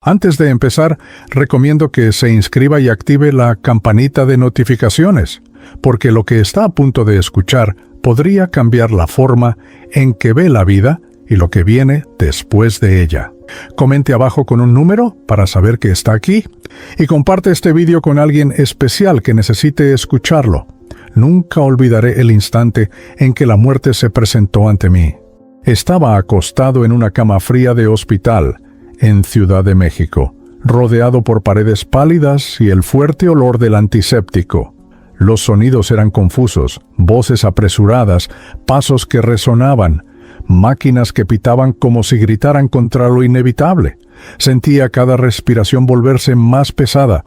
Antes de empezar, recomiendo que se inscriba y active la campanita de notificaciones, porque lo que está a punto de escuchar podría cambiar la forma en que ve la vida y lo que viene después de ella. Comente abajo con un número para saber que está aquí y comparte este vídeo con alguien especial que necesite escucharlo. Nunca olvidaré el instante en que la muerte se presentó ante mí. Estaba acostado en una cama fría de hospital en Ciudad de México, rodeado por paredes pálidas y el fuerte olor del antiséptico. Los sonidos eran confusos, voces apresuradas, pasos que resonaban, máquinas que pitaban como si gritaran contra lo inevitable. Sentía cada respiración volverse más pesada,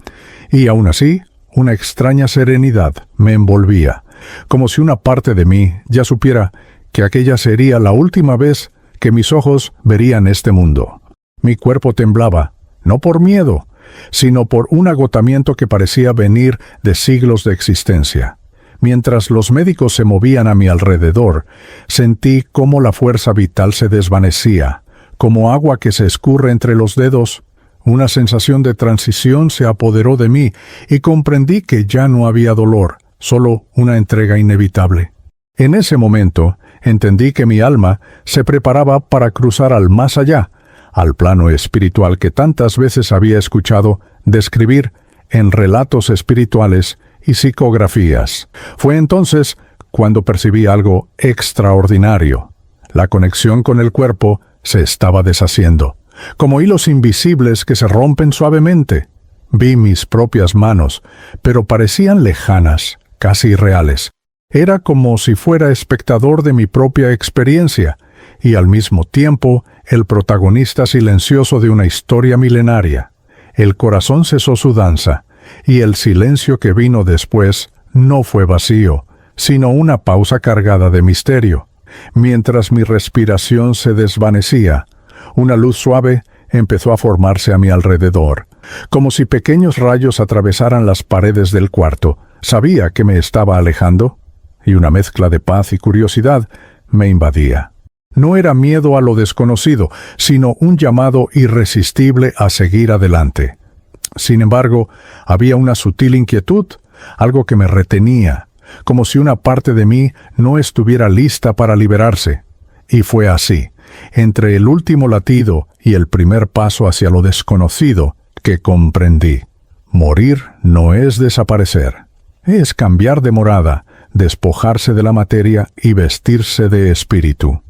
y aún así, una extraña serenidad me envolvía, como si una parte de mí ya supiera que aquella sería la última vez que mis ojos verían este mundo. Mi cuerpo temblaba, no por miedo, sino por un agotamiento que parecía venir de siglos de existencia. Mientras los médicos se movían a mi alrededor, sentí cómo la fuerza vital se desvanecía, como agua que se escurre entre los dedos. Una sensación de transición se apoderó de mí y comprendí que ya no había dolor, solo una entrega inevitable. En ese momento, entendí que mi alma se preparaba para cruzar al más allá, al plano espiritual que tantas veces había escuchado describir en relatos espirituales y psicografías. Fue entonces cuando percibí algo extraordinario. La conexión con el cuerpo se estaba deshaciendo, como hilos invisibles que se rompen suavemente. Vi mis propias manos, pero parecían lejanas, casi irreales. Era como si fuera espectador de mi propia experiencia, y al mismo tiempo el protagonista silencioso de una historia milenaria. El corazón cesó su danza, y el silencio que vino después no fue vacío, sino una pausa cargada de misterio. Mientras mi respiración se desvanecía, una luz suave empezó a formarse a mi alrededor, como si pequeños rayos atravesaran las paredes del cuarto. Sabía que me estaba alejando, y una mezcla de paz y curiosidad me invadía. No era miedo a lo desconocido, sino un llamado irresistible a seguir adelante. Sin embargo, había una sutil inquietud, algo que me retenía, como si una parte de mí no estuviera lista para liberarse. Y fue así, entre el último latido y el primer paso hacia lo desconocido, que comprendí. Morir no es desaparecer, es cambiar de morada, despojarse de la materia y vestirse de espíritu.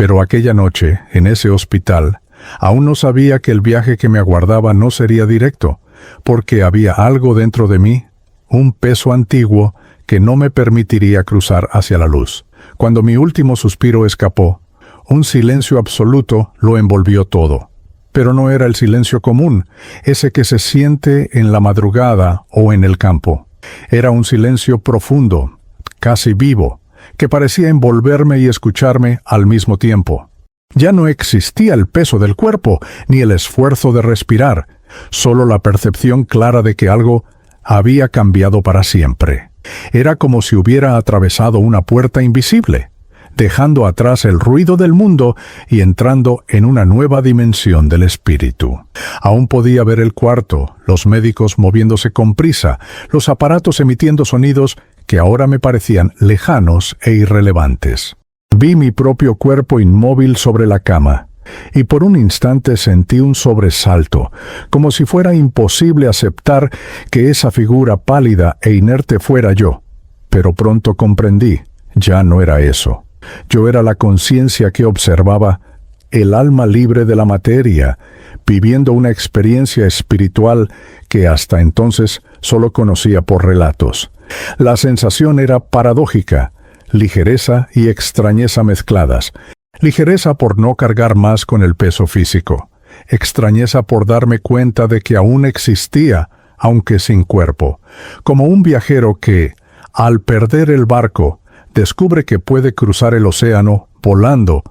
Pero aquella noche, en ese hospital, aún no sabía que el viaje que me aguardaba no sería directo, porque había algo dentro de mí, un peso antiguo que no me permitiría cruzar hacia la luz. Cuando mi último suspiro escapó, un silencio absoluto lo envolvió todo. Pero no era el silencio común, ese que se siente en la madrugada o en el campo. Era un silencio profundo, casi vivo, que parecía envolverme y escucharme al mismo tiempo. Ya no existía el peso del cuerpo, ni el esfuerzo de respirar, solo la percepción clara de que algo había cambiado para siempre. Era como si hubiera atravesado una puerta invisible, dejando atrás el ruido del mundo y entrando en una nueva dimensión del espíritu. Aún podía ver el cuarto, los médicos moviéndose con prisa, los aparatos emitiendo sonidos que ahora me parecían lejanos e irrelevantes. Vi mi propio cuerpo inmóvil sobre la cama, y por un instante sentí un sobresalto, como si fuera imposible aceptar que esa figura pálida e inerte fuera yo. Pero pronto comprendí, ya no era eso. Yo era la conciencia que observaba, el alma libre de la materia, viviendo una experiencia espiritual que hasta entonces solo conocía por relatos. La sensación era paradójica, ligereza y extrañeza mezcladas. Ligereza por no cargar más con el peso físico. Extrañeza por darme cuenta de que aún existía, aunque sin cuerpo. Como un viajero que, al perder el barco, descubre que puede cruzar el océano volando.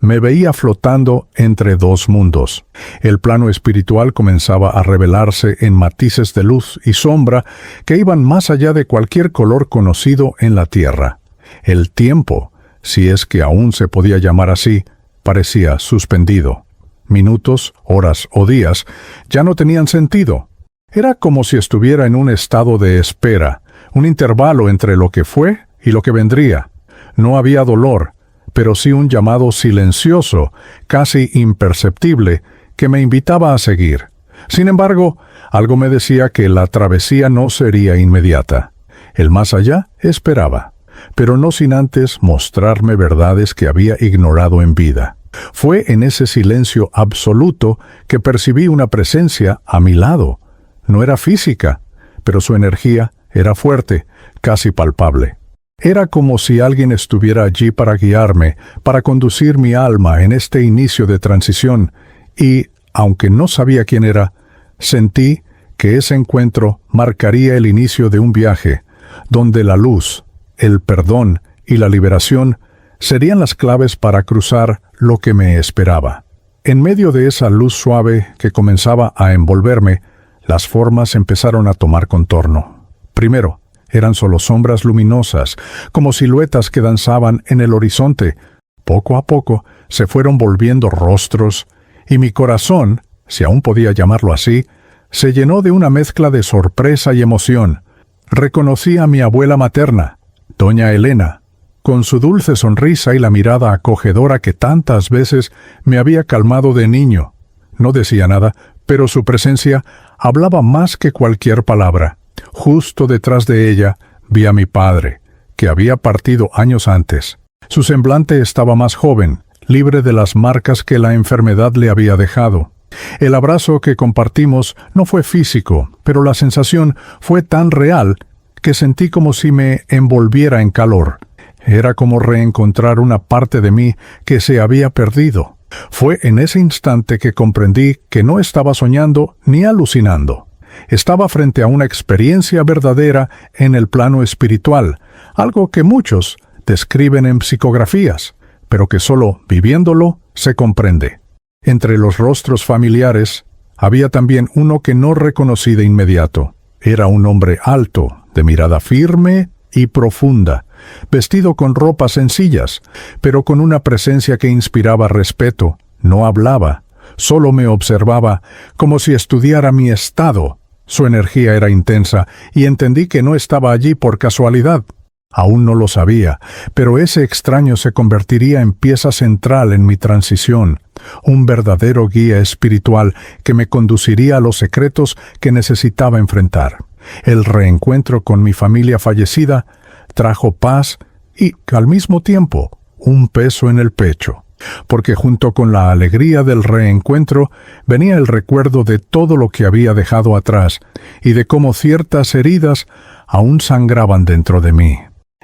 Me veía flotando entre dos mundos. El plano espiritual comenzaba a revelarse en matices de luz y sombra que iban más allá de cualquier color conocido en la tierra. El tiempo, si es que aún se podía llamar así, parecía suspendido. minutos, horas o días, ya no tenían sentido. Era como si estuviera en un estado de espera, un intervalo entre lo que fue y lo que vendría. No había dolor, pero sí un llamado silencioso, casi imperceptible, que me invitaba a seguir. Sin embargo, algo me decía que la travesía no sería inmediata. El más allá esperaba, pero no sin antes mostrarme verdades que había ignorado en vida. Fue en ese silencio absoluto que percibí una presencia a mi lado. No era física, pero su energía era fuerte, casi palpable. Era como si alguien estuviera allí para guiarme, para conducir mi alma en este inicio de transición, y, aunque no sabía quién era, sentí que ese encuentro marcaría el inicio de un viaje, donde la luz, el perdón y la liberación serían las claves para cruzar lo que me esperaba. En medio de esa luz suave que comenzaba a envolverme, las formas empezaron a tomar contorno. Primero, eran solo sombras luminosas, como siluetas que danzaban en el horizonte. Poco a poco se fueron volviendo rostros, y mi corazón, si aún podía llamarlo así, se llenó de una mezcla de sorpresa y emoción. Reconocí a mi abuela materna, doña Elena, con su dulce sonrisa y la mirada acogedora que tantas veces me había calmado de niño. No decía nada, pero su presencia hablaba más que cualquier palabra. Justo detrás de ella vi a mi padre, que había partido años antes. Su semblante estaba más joven, libre de las marcas que la enfermedad le había dejado. El abrazo que compartimos no fue físico, pero la sensación fue tan real que sentí como si me envolviera en calor. Era como reencontrar una parte de mí que se había perdido. Fue en ese instante que comprendí que no estaba soñando ni alucinando. Estaba frente a una experiencia verdadera en el plano espiritual, algo que muchos describen en psicografías, pero que solo viviéndolo se comprende. Entre los rostros familiares había también uno que no reconocí de inmediato. Era un hombre alto, de mirada firme y profunda, vestido con ropas sencillas, pero con una presencia que inspiraba respeto. No hablaba, solo me observaba como si estudiara mi estado. Su energía era intensa y entendí que no estaba allí por casualidad. Aún no lo sabía, pero ese extraño se convertiría en pieza central en mi transición, un verdadero guía espiritual que me conduciría a los secretos que necesitaba enfrentar. El reencuentro con mi familia fallecida trajo paz y, al mismo tiempo, un peso en el pecho, porque junto con la alegría del reencuentro venía el recuerdo de todo lo que había dejado atrás y de cómo ciertas heridas aún sangraban dentro de mí.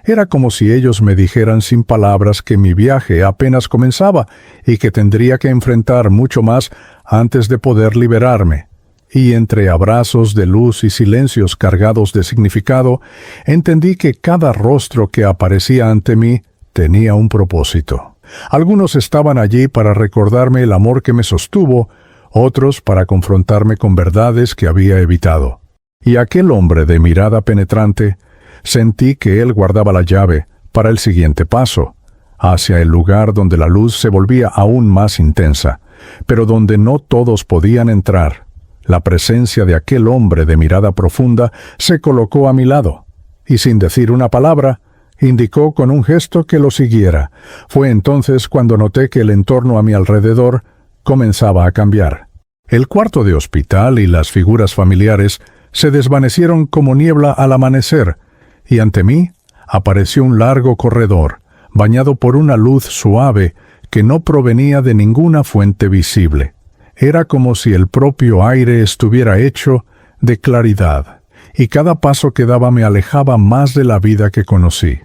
Era como si ellos me dijeran sin palabras que mi viaje apenas comenzaba y que tendría que enfrentar mucho más antes de poder liberarme. Y entre abrazos de luz y silencios cargados de significado, entendí que cada rostro que aparecía ante mí tenía un propósito. Algunos estaban allí para recordarme el amor que me sostuvo, otros para confrontarme con verdades que había evitado. Y aquel hombre de mirada penetrante, sentí que él guardaba la llave para el siguiente paso, hacia el lugar donde la luz se volvía aún más intensa, pero donde no todos podían entrar. La presencia de aquel hombre de mirada profunda se colocó a mi lado, y sin decir una palabra, indicó con un gesto que lo siguiera. Fue entonces cuando noté que el entorno a mi alrededor comenzaba a cambiar. El cuarto de hospital y las figuras familiares se desvanecieron como niebla al amanecer, y ante mí apareció un largo corredor, bañado por una luz suave que no provenía de ninguna fuente visible. Era como si el propio aire estuviera hecho de claridad, y cada paso que daba me alejaba más de la vida que conocí.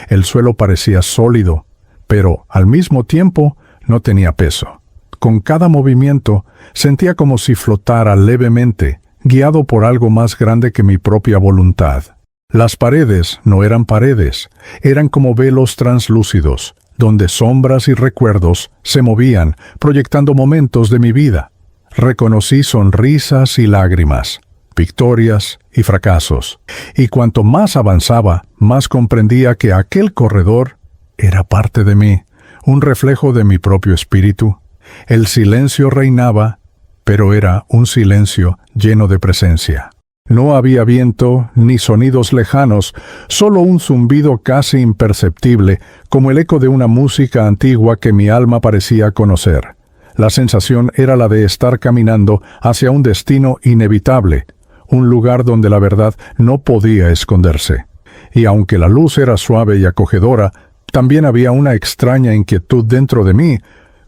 El suelo parecía sólido, pero al mismo tiempo no tenía peso. Con cada movimiento sentía como si flotara levemente, guiado por algo más grande que mi propia voluntad. Las paredes no eran paredes, eran como velos translúcidos, donde sombras y recuerdos se movían, proyectando momentos de mi vida. Reconocí sonrisas y lágrimas, victorias y fracasos, y cuanto más avanzaba, más comprendía que aquel corredor era parte de mí, un reflejo de mi propio espíritu. El silencio reinaba, pero era un silencio lleno de presencia. No había viento ni sonidos lejanos, solo un zumbido casi imperceptible, como el eco de una música antigua que mi alma parecía conocer. La sensación era la de estar caminando hacia un destino inevitable, un lugar donde la verdad no podía esconderse. Y aunque la luz era suave y acogedora, también había una extraña inquietud dentro de mí,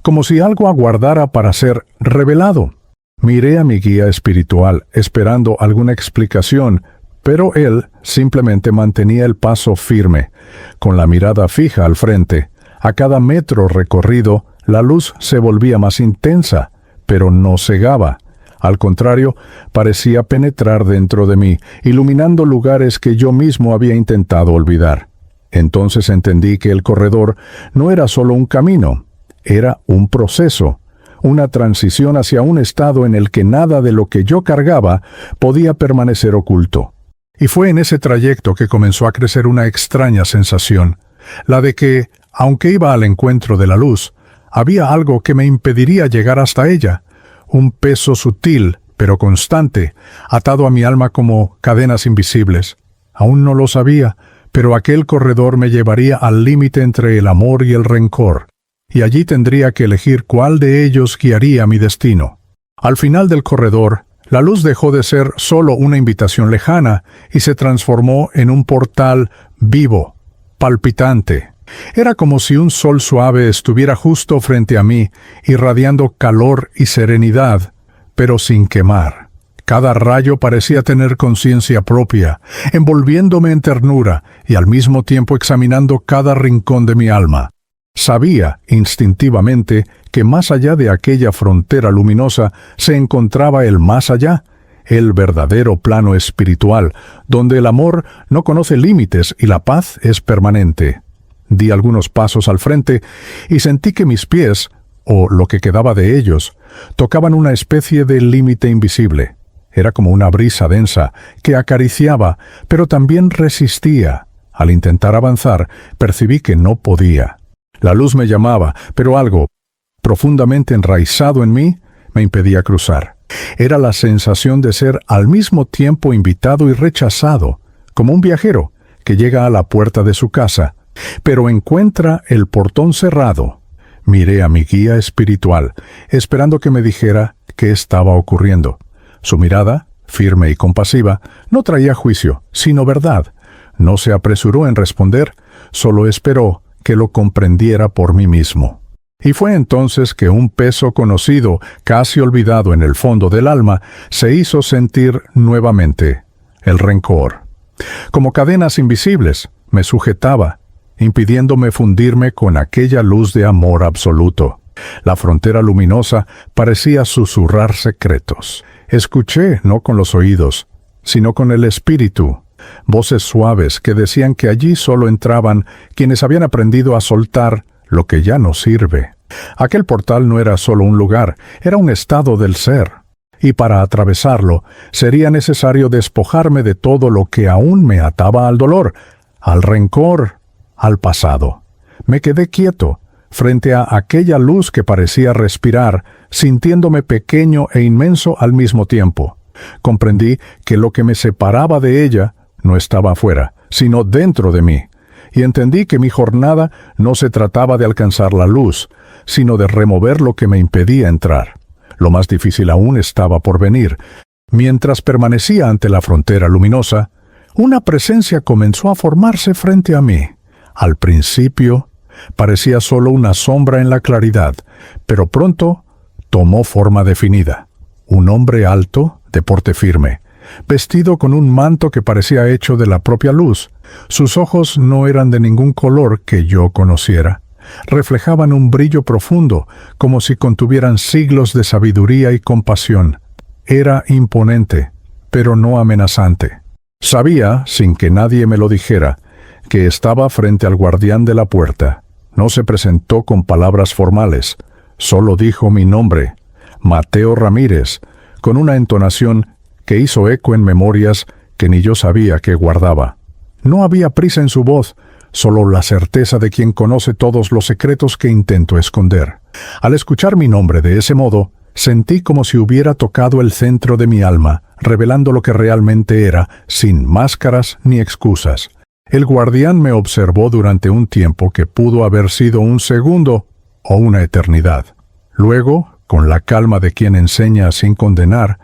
como si algo aguardara para ser revelado. Miré a mi guía espiritual, esperando alguna explicación, pero él simplemente mantenía el paso firme, con la mirada fija al frente. A cada metro recorrido, la luz se volvía más intensa, pero no cegaba. Al contrario, parecía penetrar dentro de mí, iluminando lugares que yo mismo había intentado olvidar. Entonces entendí que el corredor no era solo un camino, era un proceso, una transición hacia un estado en el que nada de lo que yo cargaba podía permanecer oculto. Y fue en ese trayecto que comenzó a crecer una extraña sensación, la de que, aunque iba al encuentro de la luz, había algo que me impediría llegar hasta ella, un peso sutil, pero constante, atado a mi alma como cadenas invisibles. Aún no lo sabía, pero aquel corredor me llevaría al límite entre el amor y el rencor, y allí tendría que elegir cuál de ellos guiaría mi destino. Al final del corredor, la luz dejó de ser solo una invitación lejana y se transformó en un portal vivo, palpitante. Era como si un sol suave estuviera justo frente a mí, irradiando calor y serenidad, pero sin quemar. Cada rayo parecía tener conciencia propia, envolviéndome en ternura y al mismo tiempo examinando cada rincón de mi alma. Sabía, instintivamente, que más allá de aquella frontera luminosa se encontraba el más allá, el verdadero plano espiritual, donde el amor no conoce límites y la paz es permanente. Di algunos pasos al frente y sentí que mis pies, o lo que quedaba de ellos, tocaban una especie de límite invisible. Era como una brisa densa que acariciaba, pero también resistía. Al intentar avanzar, percibí que no podía. La luz me llamaba, pero algo, profundamente enraizado en mí, me impedía cruzar. Era la sensación de ser al mismo tiempo invitado y rechazado, como un viajero que llega a la puerta de su casa, pero encuentra el portón cerrado. Miré a mi guía espiritual, esperando que me dijera qué estaba ocurriendo. Su mirada, firme y compasiva, no traía juicio, sino verdad. No se apresuró en responder, solo esperó que lo comprendiera por mí mismo. Y fue entonces que un peso conocido, casi olvidado en el fondo del alma, se hizo sentir nuevamente: el rencor. Como cadenas invisibles, me sujetaba, impidiéndome fundirme con aquella luz de amor absoluto. La frontera luminosa parecía susurrar secretos. Escuché no con los oídos, sino con el espíritu. Voces suaves que decían que allí solo entraban quienes habían aprendido a soltar lo que ya no sirve. Aquel portal no era solo un lugar, era un estado del ser. Y para atravesarlo, sería necesario despojarme de todo lo que aún me ataba al dolor, al rencor, al pasado. Me quedé quieto, frente a aquella luz que parecía respirar, sintiéndome pequeño e inmenso al mismo tiempo. Comprendí que lo que me separaba de ella no estaba afuera, sino dentro de mí, y entendí que mi jornada no se trataba de alcanzar la luz, sino de remover lo que me impedía entrar. Lo más difícil aún estaba por venir. Mientras permanecía ante la frontera luminosa, una presencia comenzó a formarse frente a mí. Al principio, parecía solo una sombra en la claridad, pero pronto tomó forma definida. Un hombre alto, de porte firme, vestido con un manto que parecía hecho de la propia luz. Sus ojos no eran de ningún color que yo conociera. Reflejaban un brillo profundo, como si contuvieran siglos de sabiduría y compasión. Era imponente, pero no amenazante. Sabía, sin que nadie me lo dijera, que estaba frente al guardián de la puerta. No se presentó con palabras formales, solo dijo mi nombre, Mateo Ramírez, con una entonación que hizo eco en memorias que ni yo sabía que guardaba. No había prisa en su voz, solo la certeza de quien conoce todos los secretos que intento esconder. Al escuchar mi nombre de ese modo, sentí como si hubiera tocado el centro de mi alma, revelando lo que realmente era, sin máscaras ni excusas. El guardián me observó durante un tiempo que pudo haber sido un segundo o una eternidad. Luego, con la calma de quien enseña sin condenar,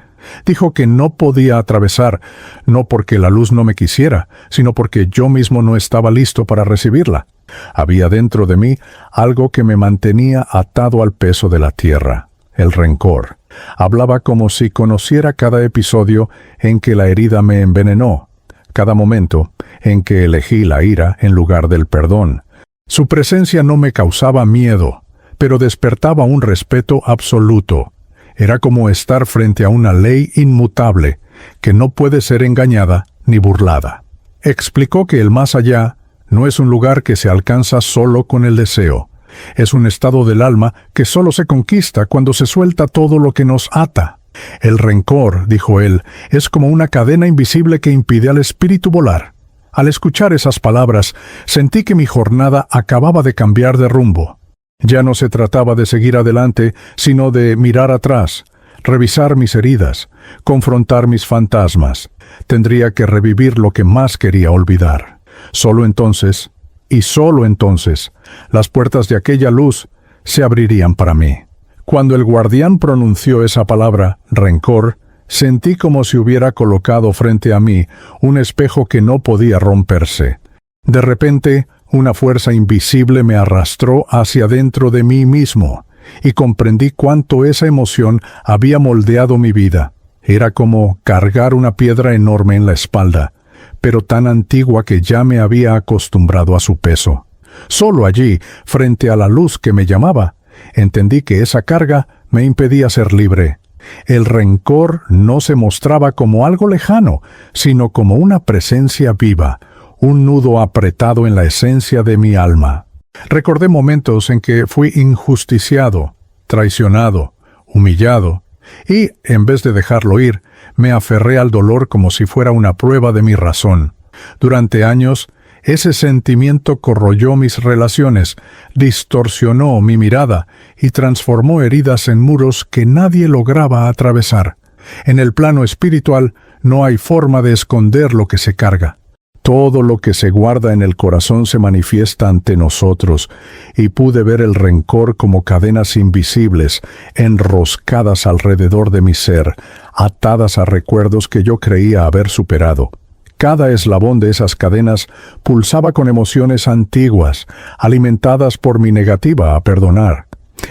dijo que no podía atravesar, no porque la luz no me quisiera, sino porque yo mismo no estaba listo para recibirla. Había dentro de mí algo que me mantenía atado al peso de la tierra, el rencor. Hablaba como si conociera cada episodio en que la herida me envenenó, cada momento en que elegí la ira en lugar del perdón. Su presencia no me causaba miedo, pero despertaba un respeto absoluto. Era como estar frente a una ley inmutable, que no puede ser engañada ni burlada. Explicó que el más allá no es un lugar que se alcanza solo con el deseo. Es un estado del alma que solo se conquista cuando se suelta todo lo que nos ata. El rencor, dijo él, es como una cadena invisible que impide al espíritu volar. Al escuchar esas palabras, sentí que mi jornada acababa de cambiar de rumbo. Ya no se trataba de seguir adelante, sino de mirar atrás, revisar mis heridas, confrontar mis fantasmas. Tendría que revivir lo que más quería olvidar. Solo entonces, y solo entonces, las puertas de aquella luz se abrirían para mí. Cuando el guardián pronunció esa palabra, rencor, sentí como si hubiera colocado frente a mí un espejo que no podía romperse. De repente, una fuerza invisible me arrastró hacia dentro de mí mismo, y comprendí cuánto esa emoción había moldeado mi vida. Era como cargar una piedra enorme en la espalda, pero tan antigua que ya me había acostumbrado a su peso. Solo allí, frente a la luz que me llamaba, entendí que esa carga me impedía ser libre. El rencor no se mostraba como algo lejano, sino como una presencia viva, un nudo apretado en la esencia de mi alma. Recordé momentos en que fui injusticiado, traicionado, humillado, y, en vez de dejarlo ir, me aferré al dolor como si fuera una prueba de mi razón. Durante años, ese sentimiento corroyó mis relaciones, distorsionó mi mirada y transformó heridas en muros que nadie lograba atravesar. En el plano espiritual no hay forma de esconder lo que se carga. Todo lo que se guarda en el corazón se manifiesta ante nosotros, y pude ver el rencor como cadenas invisibles, enroscadas alrededor de mi ser, atadas a recuerdos que yo creía haber superado. Cada eslabón de esas cadenas pulsaba con emociones antiguas, alimentadas por mi negativa a perdonar.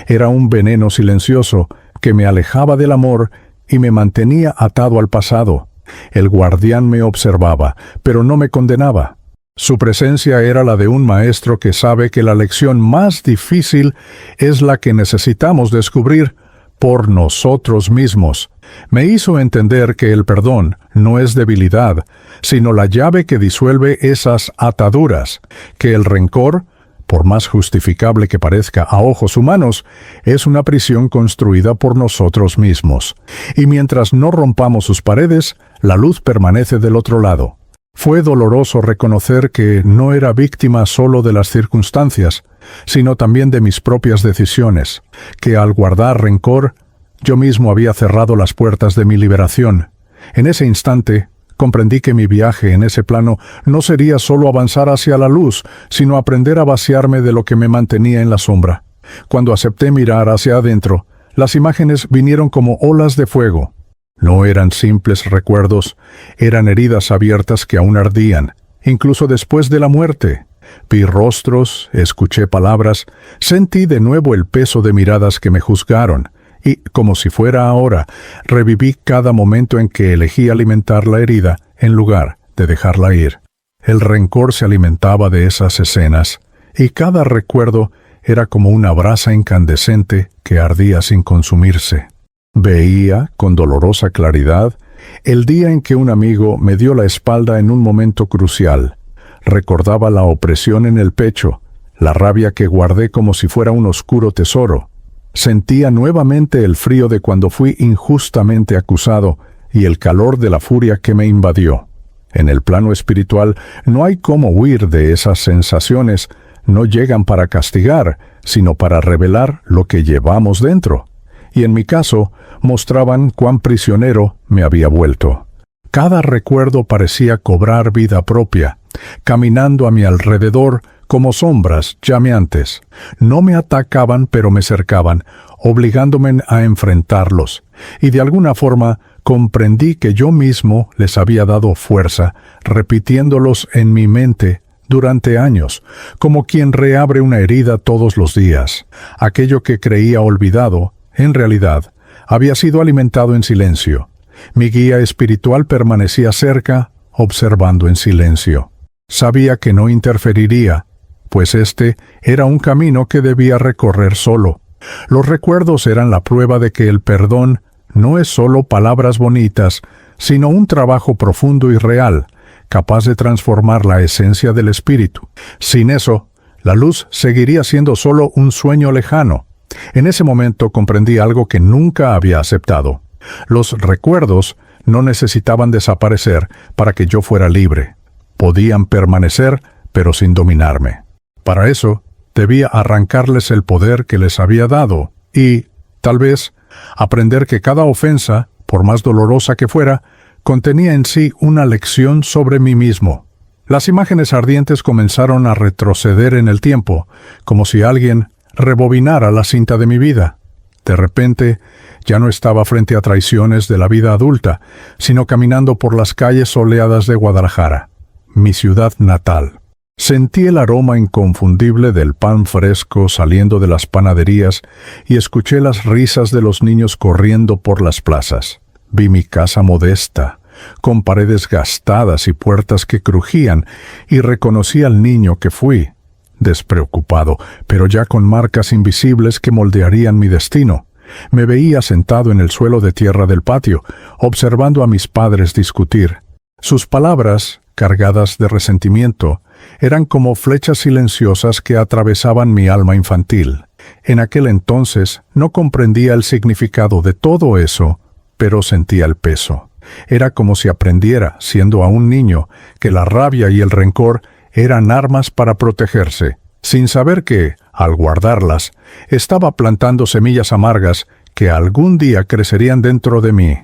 Era un veneno silencioso que me alejaba del amor y me mantenía atado al pasado. El guardián me observaba, pero no me condenaba. Su presencia era la de un maestro que sabe que la lección más difícil es la que necesitamos descubrir por nosotros mismos. Me hizo entender que el perdón no es debilidad, sino la llave que disuelve esas ataduras, que el rencor, por más justificable que parezca a ojos humanos, es una prisión construida por nosotros mismos. Y mientras no rompamos sus paredes, la luz permanece del otro lado. Fue doloroso reconocer que no era víctima solo de las circunstancias, sino también de mis propias decisiones, que al guardar rencor, yo mismo había cerrado las puertas de mi liberación. En ese instante, comprendí que mi viaje en ese plano no sería solo avanzar hacia la luz, sino aprender a vaciarme de lo que me mantenía en la sombra. Cuando acepté mirar hacia adentro, las imágenes vinieron como olas de fuego. No eran simples recuerdos, eran heridas abiertas que aún ardían, incluso después de la muerte. Vi rostros, escuché palabras, sentí de nuevo el peso de miradas que me juzgaron, y, como si fuera ahora, reviví cada momento en que elegí alimentar la herida en lugar de dejarla ir. El rencor se alimentaba de esas escenas, y cada recuerdo era como una brasa incandescente que ardía sin consumirse. Veía, con dolorosa claridad, el día en que un amigo me dio la espalda en un momento crucial. Recordaba la opresión en el pecho, la rabia que guardé como si fuera un oscuro tesoro. Sentía nuevamente el frío de cuando fui injustamente acusado y el calor de la furia que me invadió. En el plano espiritual no hay cómo huir de esas sensaciones, no llegan para castigar, sino para revelar lo que llevamos dentro. Y en mi caso, mostraban cuán prisionero me había vuelto. Cada recuerdo parecía cobrar vida propia, caminando a mi alrededor como sombras llameantes. No me atacaban, pero me cercaban, obligándome a enfrentarlos, y de alguna forma comprendí que yo mismo les había dado fuerza, repitiéndolos en mi mente durante años, como quien reabre una herida todos los días. Aquello que creía olvidado, en realidad, había sido alimentado en silencio. Mi guía espiritual permanecía cerca, observando en silencio. Sabía que no interferiría, pues este era un camino que debía recorrer solo. Los recuerdos eran la prueba de que el perdón no es solo palabras bonitas, sino un trabajo profundo y real, capaz de transformar la esencia del espíritu. Sin eso, la luz seguiría siendo solo un sueño lejano. En ese momento comprendí algo que nunca había aceptado. Los recuerdos no necesitaban desaparecer para que yo fuera libre. Podían permanecer, pero sin dominarme. Para eso, debía arrancarles el poder que les había dado y, tal vez, aprender que cada ofensa, por más dolorosa que fuera, contenía en sí una lección sobre mí mismo. Las imágenes ardientes comenzaron a retroceder en el tiempo, como si alguien rebobinara la cinta de mi vida. De repente, ya no estaba frente a traiciones de la vida adulta, sino caminando por las calles soleadas de Guadalajara, mi ciudad natal. Sentí el aroma inconfundible del pan fresco saliendo de las panaderías y escuché las risas de los niños corriendo por las plazas. Vi mi casa modesta, con paredes gastadas y puertas que crujían, y reconocí al niño que fui, despreocupado, pero ya con marcas invisibles que moldearían mi destino. Me veía sentado en el suelo de tierra del patio, observando a mis padres discutir. Sus palabras, cargadas de resentimiento, eran como flechas silenciosas que atravesaban mi alma infantil. En aquel entonces no comprendía el significado de todo eso, pero sentía el peso. Era como si aprendiera, siendo aún niño, que la rabia y el rencor eran armas para protegerse, sin saber que, al guardarlas, estaba plantando semillas amargas que algún día crecerían dentro de mí.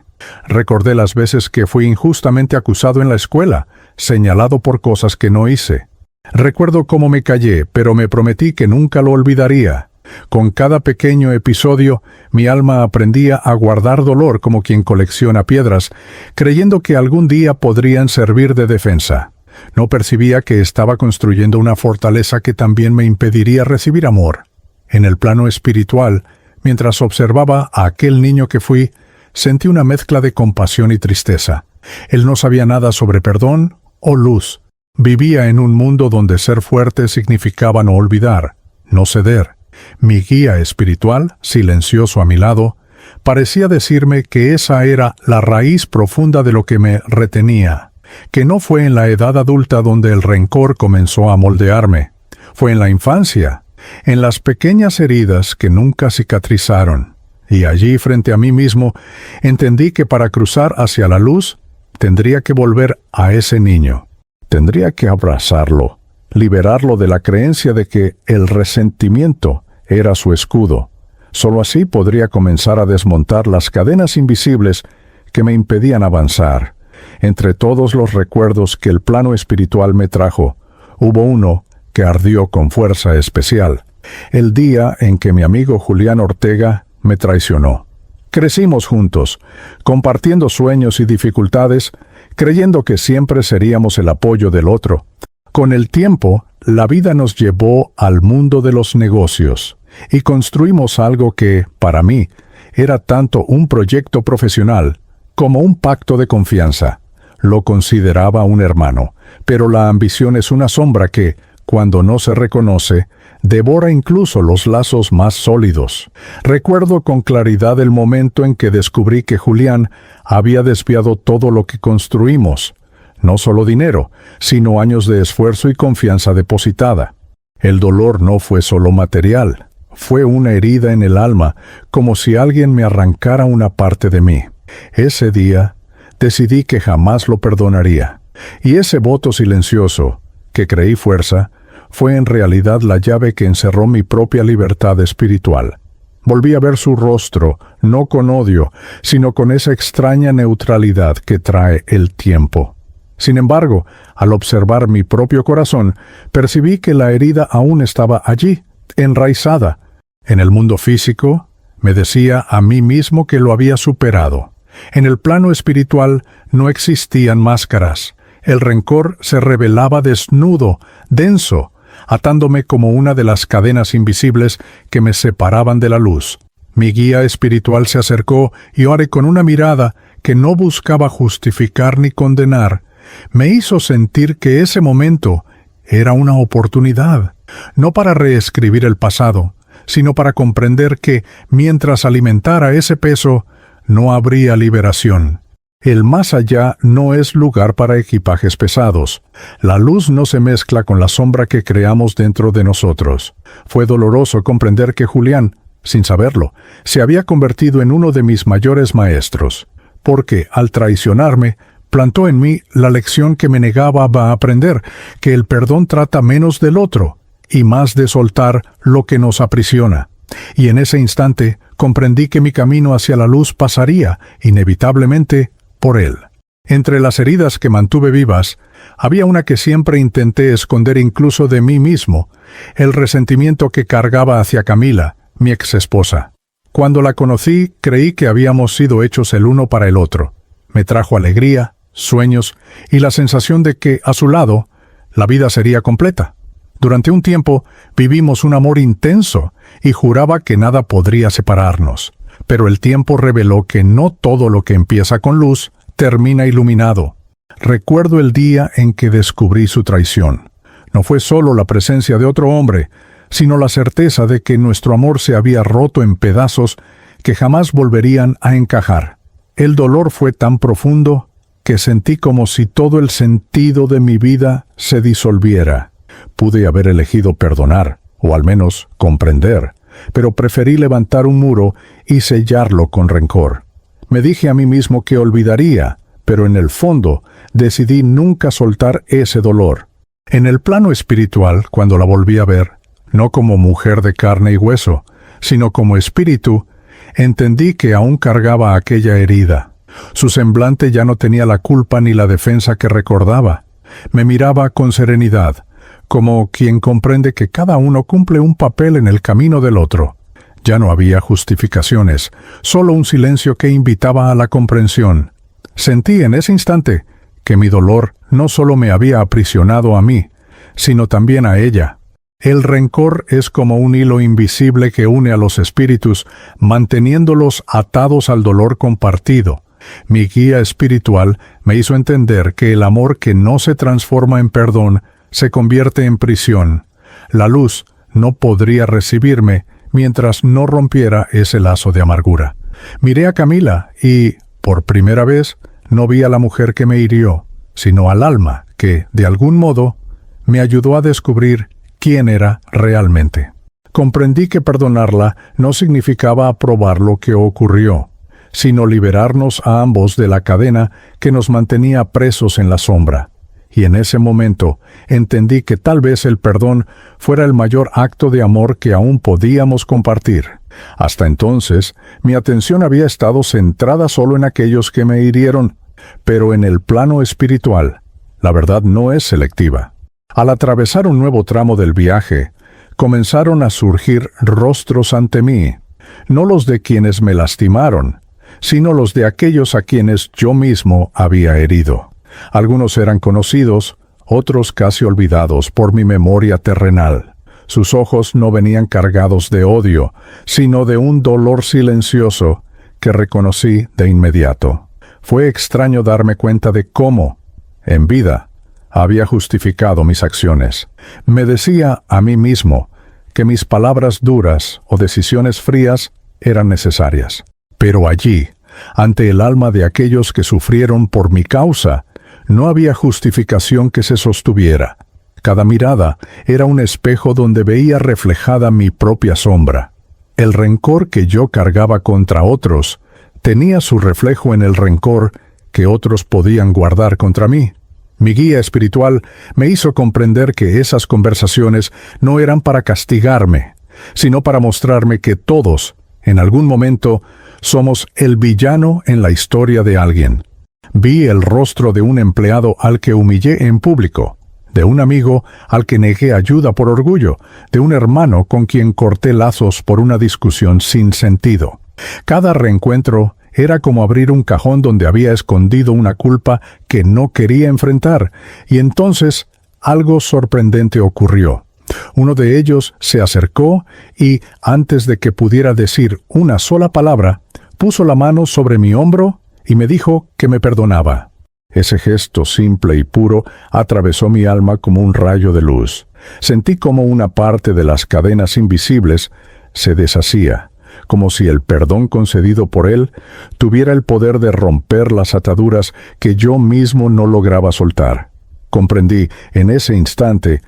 Recordé las veces que fui injustamente acusado en la escuela, señalado por cosas que no hice. Recuerdo cómo me callé, pero me prometí que nunca lo olvidaría. Con cada pequeño episodio, mi alma aprendía a guardar dolor como quien colecciona piedras, creyendo que algún día podrían servir de defensa. No percibía que estaba construyendo una fortaleza que también me impediría recibir amor. En el plano espiritual, mientras observaba a aquel niño que fui, sentí una mezcla de compasión y tristeza. Él no sabía nada sobre perdón o luz. Vivía en un mundo donde ser fuerte significaba no olvidar, no ceder. Mi guía espiritual, silencioso a mi lado, parecía decirme que esa era la raíz profunda de lo que me retenía, que no fue en la edad adulta donde el rencor comenzó a moldearme, fue en la infancia, en las pequeñas heridas que nunca cicatrizaron. Y allí, frente a mí mismo, entendí que para cruzar hacia la luz, tendría que volver a ese niño. Tendría que abrazarlo, liberarlo de la creencia de que el resentimiento era su escudo. Solo así podría comenzar a desmontar las cadenas invisibles que me impedían avanzar. Entre todos los recuerdos que el plano espiritual me trajo, hubo uno que ardió con fuerza especial. El día en que mi amigo Julián Ortega me traicionó. Crecimos juntos, compartiendo sueños y dificultades, creyendo que siempre seríamos el apoyo del otro. Con el tiempo, la vida nos llevó al mundo de los negocios y construimos algo que, para mí, era tanto un proyecto profesional como un pacto de confianza. Lo consideraba un hermano, pero la ambición es una sombra que, cuando no se reconoce, devora incluso los lazos más sólidos. Recuerdo con claridad el momento en que descubrí que Julián había desviado todo lo que construimos. No solo dinero, sino años de esfuerzo y confianza depositada. El dolor no fue solo material, fue una herida en el alma, como si alguien me arrancara una parte de mí. Ese día, decidí que jamás lo perdonaría. Y ese voto silencioso, que creí fuerza, fue en realidad la llave que encerró mi propia libertad espiritual. Volví a ver su rostro, no con odio, sino con esa extraña neutralidad que trae el tiempo. Sin embargo, al observar mi propio corazón, percibí que la herida aún estaba allí, enraizada. En el mundo físico, me decía a mí mismo que lo había superado. En el plano espiritual no existían máscaras. El rencor se revelaba desnudo, denso, atándome como una de las cadenas invisibles que me separaban de la luz. Mi guía espiritual se acercó y ahora con una mirada que no buscaba justificar ni condenar, me hizo sentir que ese momento era una oportunidad, no para reescribir el pasado, sino para comprender que, mientras alimentara ese peso, no habría liberación. El más allá no es lugar para equipajes pesados. La luz no se mezcla con la sombra que creamos dentro de nosotros. Fue doloroso comprender que Julián, sin saberlo, se había convertido en uno de mis mayores maestros, porque, al traicionarme, plantó en mí la lección que me negaba a aprender, que el perdón trata menos del otro y más de soltar lo que nos aprisiona. Y en ese instante comprendí que mi camino hacia la luz pasaría, inevitablemente, por él. Entre las heridas que mantuve vivas, había una que siempre intenté esconder incluso de mí mismo, el resentimiento que cargaba hacia Camila, mi exesposa. Cuando la conocí, creí que habíamos sido hechos el uno para el otro. Me trajo alegría, sueños y la sensación de que, a su lado, la vida sería completa. Durante un tiempo vivimos un amor intenso y juraba que nada podría separarnos. Pero el tiempo reveló que no todo lo que empieza con luz termina iluminado. Recuerdo el día en que descubrí su traición. No fue solo la presencia de otro hombre, sino la certeza de que nuestro amor se había roto en pedazos que jamás volverían a encajar. El dolor fue tan profundo que sentí como si todo el sentido de mi vida se disolviera. Pude haber elegido perdonar, o al menos comprender, pero preferí levantar un muro y sellarlo con rencor. Me dije a mí mismo que olvidaría, pero en el fondo decidí nunca soltar ese dolor. En el plano espiritual, cuando la volví a ver, no como mujer de carne y hueso, sino como espíritu, entendí que aún cargaba aquella herida. Su semblante ya no tenía la culpa ni la defensa que recordaba. Me miraba con serenidad, como quien comprende que cada uno cumple un papel en el camino del otro. Ya no había justificaciones, solo un silencio que invitaba a la comprensión. Sentí en ese instante que mi dolor no solo me había aprisionado a mí, sino también a ella. El rencor es como un hilo invisible que une a los espíritus, manteniéndolos atados al dolor compartido. Mi guía espiritual me hizo entender que el amor que no se transforma en perdón se convierte en prisión. La luz no podría recibirme mientras no rompiera ese lazo de amargura. Miré a Camila y, por primera vez, no vi a la mujer que me hirió, sino al alma que, de algún modo, me ayudó a descubrir quién era realmente. Comprendí que perdonarla no significaba aprobar lo que ocurrió, sino liberarnos a ambos de la cadena que nos mantenía presos en la sombra. Y en ese momento entendí que tal vez el perdón fuera el mayor acto de amor que aún podíamos compartir. Hasta entonces, mi atención había estado centrada solo en aquellos que me hirieron, pero en el plano espiritual, la verdad no es selectiva. Al atravesar un nuevo tramo del viaje, comenzaron a surgir rostros ante mí, no los de quienes me lastimaron, sino los de aquellos a quienes yo mismo había herido. Algunos eran conocidos, otros casi olvidados por mi memoria terrenal. Sus ojos no venían cargados de odio, sino de un dolor silencioso que reconocí de inmediato. Fue extraño darme cuenta de cómo, en vida, había justificado mis acciones. Me decía a mí mismo que mis palabras duras o decisiones frías eran necesarias. Pero allí, ante el alma de aquellos que sufrieron por mi causa, no había justificación que se sostuviera. Cada mirada era un espejo donde veía reflejada mi propia sombra. El rencor que yo cargaba contra otros tenía su reflejo en el rencor que otros podían guardar contra mí. Mi guía espiritual me hizo comprender que esas conversaciones no eran para castigarme, sino para mostrarme que todos, en algún momento, somos el villano en la historia de alguien. Vi el rostro de un empleado al que humillé en público, de un amigo al que negué ayuda por orgullo, de un hermano con quien corté lazos por una discusión sin sentido. Cada reencuentro era como abrir un cajón donde había escondido una culpa que no quería enfrentar, y entonces algo sorprendente ocurrió. Uno de ellos se acercó y, antes de que pudiera decir una sola palabra, puso la mano sobre mi hombro y me dijo que me perdonaba. Ese gesto simple y puro atravesó mi alma como un rayo de luz. Sentí como una parte de las cadenas invisibles se deshacía, como si el perdón concedido por él tuviera el poder de romper las ataduras que yo mismo no lograba soltar. Comprendí en ese instante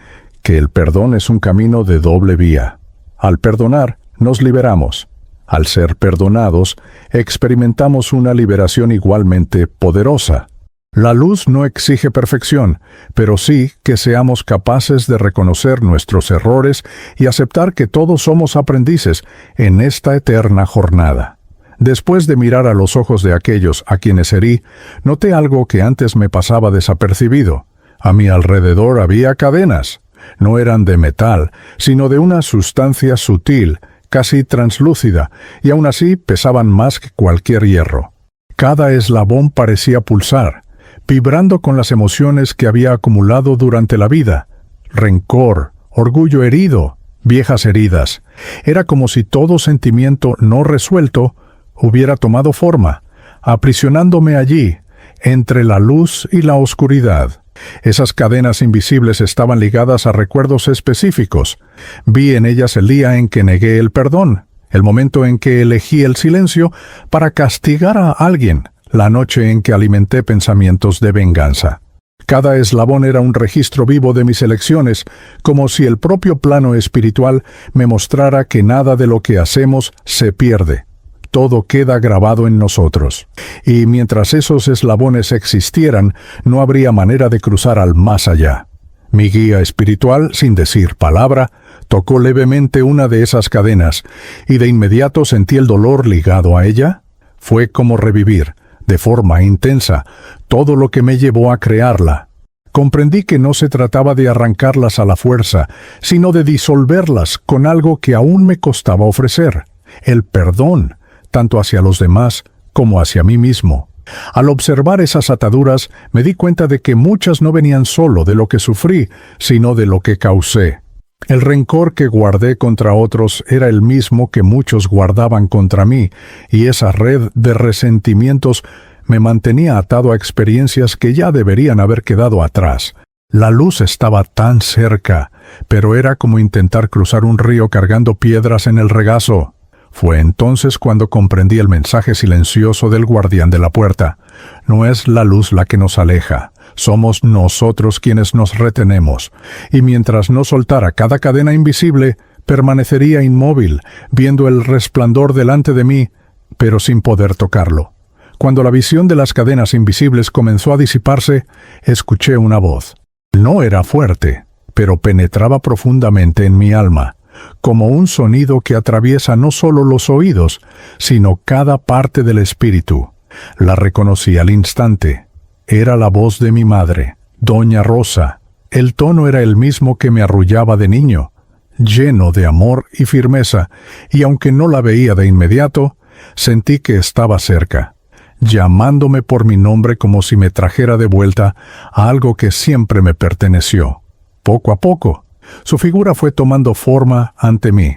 que el perdón es un camino de doble vía. Al perdonar, nos liberamos. Al ser perdonados, experimentamos una liberación igualmente poderosa. La luz no exige perfección, pero sí que seamos capaces de reconocer nuestros errores y aceptar que todos somos aprendices en esta eterna jornada. Después de mirar a los ojos de aquellos a quienes herí, noté algo que antes me pasaba desapercibido. A mi alrededor había cadenas. No eran de metal, sino de una sustancia sutil, casi translúcida, y aún así pesaban más que cualquier hierro. Cada eslabón parecía pulsar, vibrando con las emociones que había acumulado durante la vida. Rencor, orgullo herido, viejas heridas. Era como si todo sentimiento no resuelto hubiera tomado forma, aprisionándome allí, entre la luz y la oscuridad. Esas cadenas invisibles estaban ligadas a recuerdos específicos. Vi en ellas el día en que negué el perdón, el momento en que elegí el silencio para castigar a alguien, la noche en que alimenté pensamientos de venganza. Cada eslabón era un registro vivo de mis elecciones, como si el propio plano espiritual me mostrara que nada de lo que hacemos se pierde. Todo queda grabado en nosotros. Y mientras esos eslabones existieran, no habría manera de cruzar al más allá. Mi guía espiritual, sin decir palabra, tocó levemente una de esas cadenas, y de inmediato sentí el dolor ligado a ella. Fue como revivir, de forma intensa, todo lo que me llevó a crearla. Comprendí que no se trataba de arrancarlas a la fuerza, sino de disolverlas con algo que aún me costaba ofrecer: el perdón, tanto hacia los demás como hacia mí mismo. Al observar esas ataduras, me di cuenta de que muchas no venían solo de lo que sufrí, sino de lo que causé. El rencor que guardé contra otros era el mismo que muchos guardaban contra mí, y esa red de resentimientos me mantenía atado a experiencias que ya deberían haber quedado atrás. La luz estaba tan cerca, pero era como intentar cruzar un río cargando piedras en el regazo. Fue entonces cuando comprendí el mensaje silencioso del guardián de la puerta. No es la luz la que nos aleja, somos nosotros quienes nos retenemos. Y mientras no soltara cada cadena invisible, permanecería inmóvil, viendo el resplandor delante de mí, pero sin poder tocarlo. Cuando la visión de las cadenas invisibles comenzó a disiparse, escuché una voz. No era fuerte, pero penetraba profundamente en mi alma, como un sonido que atraviesa no solo los oídos, sino cada parte del espíritu. La reconocí al instante. Era la voz de mi madre, Doña Rosa. El tono era el mismo que me arrullaba de niño, lleno de amor y firmeza, y aunque no la veía de inmediato, sentí que estaba cerca, llamándome por mi nombre como si me trajera de vuelta a algo que siempre me perteneció. Poco a poco, su figura fue tomando forma ante mí.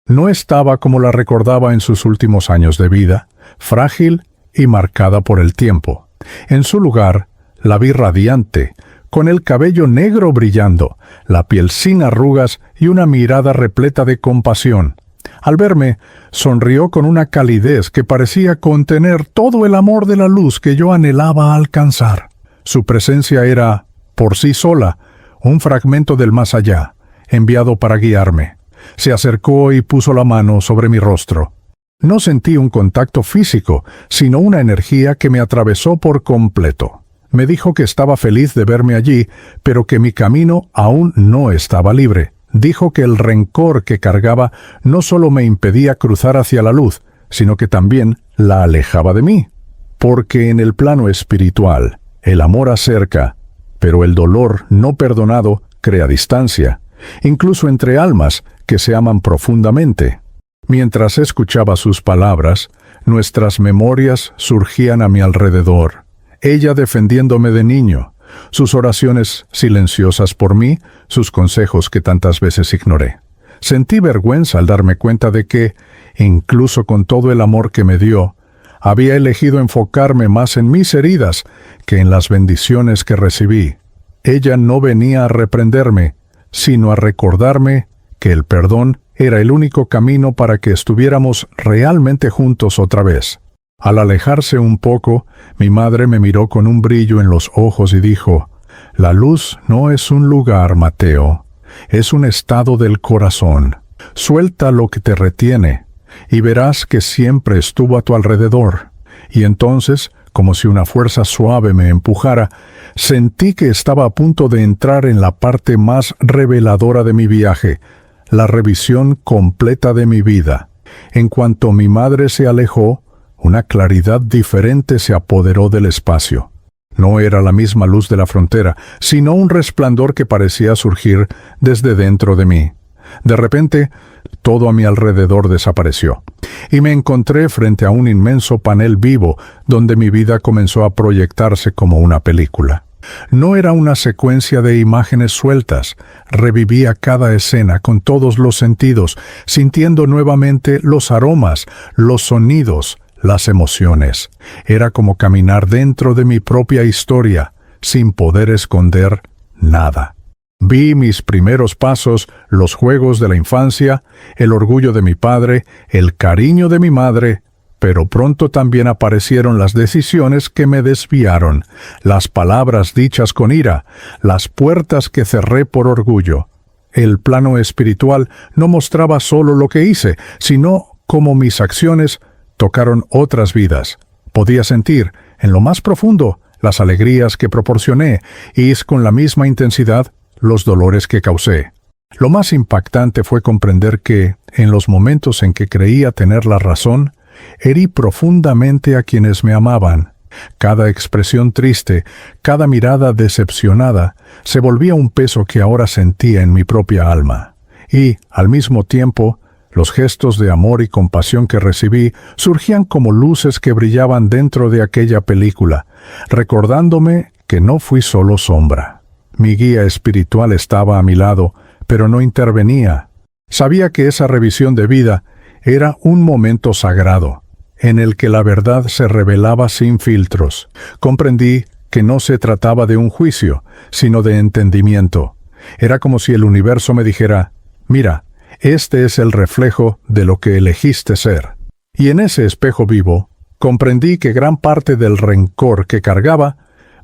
No estaba como la recordaba en sus últimos años de vida, frágil y marcada por el tiempo. En su lugar, la vi radiante, con el cabello negro brillando, la piel sin arrugas y una mirada repleta de compasión. Al verme, sonrió con una calidez que parecía contener todo el amor de la luz que yo anhelaba alcanzar. Su presencia era, por sí sola, un fragmento del más allá, enviado para guiarme. Se acercó y puso la mano sobre mi rostro. No sentí un contacto físico, sino una energía que me atravesó por completo. Me dijo que estaba feliz de verme allí, pero que mi camino aún no estaba libre. Dijo que el rencor que cargaba no solo me impedía cruzar hacia la luz, sino que también la alejaba de mí. Porque en el plano espiritual, el amor acerca, pero el dolor no perdonado crea distancia, incluso entre almas que se aman profundamente. Mientras escuchaba sus palabras, nuestras memorias surgían a mi alrededor. Ella defendiéndome de niño, sus oraciones silenciosas por mí, sus consejos que tantas veces ignoré. Sentí vergüenza al darme cuenta de que, incluso con todo el amor que me dio, había elegido enfocarme más en mis heridas que en las bendiciones que recibí. Ella no venía a reprenderme, sino a recordarme que el perdón era el único camino para que estuviéramos realmente juntos otra vez. Al alejarse un poco, mi madre me miró con un brillo en los ojos y dijo: «La luz no es un lugar, Mateo, es un estado del corazón. Suelta lo que te retiene, y verás que siempre estuvo a tu alrededor». Y entonces, como si una fuerza suave me empujara, sentí que estaba a punto de entrar en la parte más reveladora de mi viaje, la revisión completa de mi vida. En cuanto mi madre se alejó, una claridad diferente se apoderó del espacio. No era la misma luz de la frontera, sino un resplandor que parecía surgir desde dentro de mí. De repente, todo a mi alrededor desapareció, y me encontré frente a un inmenso panel vivo donde mi vida comenzó a proyectarse como una película. No era una secuencia de imágenes sueltas, revivía cada escena con todos los sentidos, sintiendo nuevamente los aromas, los sonidos, las emociones. Era como caminar dentro de mi propia historia, sin poder esconder nada. Vi mis primeros pasos, los juegos de la infancia, el orgullo de mi padre, el cariño de mi madre, pero pronto también aparecieron las decisiones que me desviaron, las palabras dichas con ira, las puertas que cerré por orgullo. El plano espiritual no mostraba solo lo que hice, sino cómo mis acciones tocaron otras vidas. Podía sentir, en lo más profundo, las alegrías que proporcioné y con la misma intensidad los dolores que causé. Lo más impactante fue comprender que, en los momentos en que creía tener la razón, herí profundamente a quienes me amaban. Cada expresión triste, cada mirada decepcionada, se volvía un peso que ahora sentía en mi propia alma. Y, al mismo tiempo, los gestos de amor y compasión que recibí surgían como luces que brillaban dentro de aquella película, recordándome que no fui solo sombra. Mi guía espiritual estaba a mi lado, pero no intervenía. Sabía que esa revisión de vida era un momento sagrado, en el que la verdad se revelaba sin filtros. Comprendí que no se trataba de un juicio, sino de entendimiento. Era como si el universo me dijera: «Mira, este es el reflejo de lo que elegiste ser». Y en ese espejo vivo, comprendí que gran parte del rencor que cargaba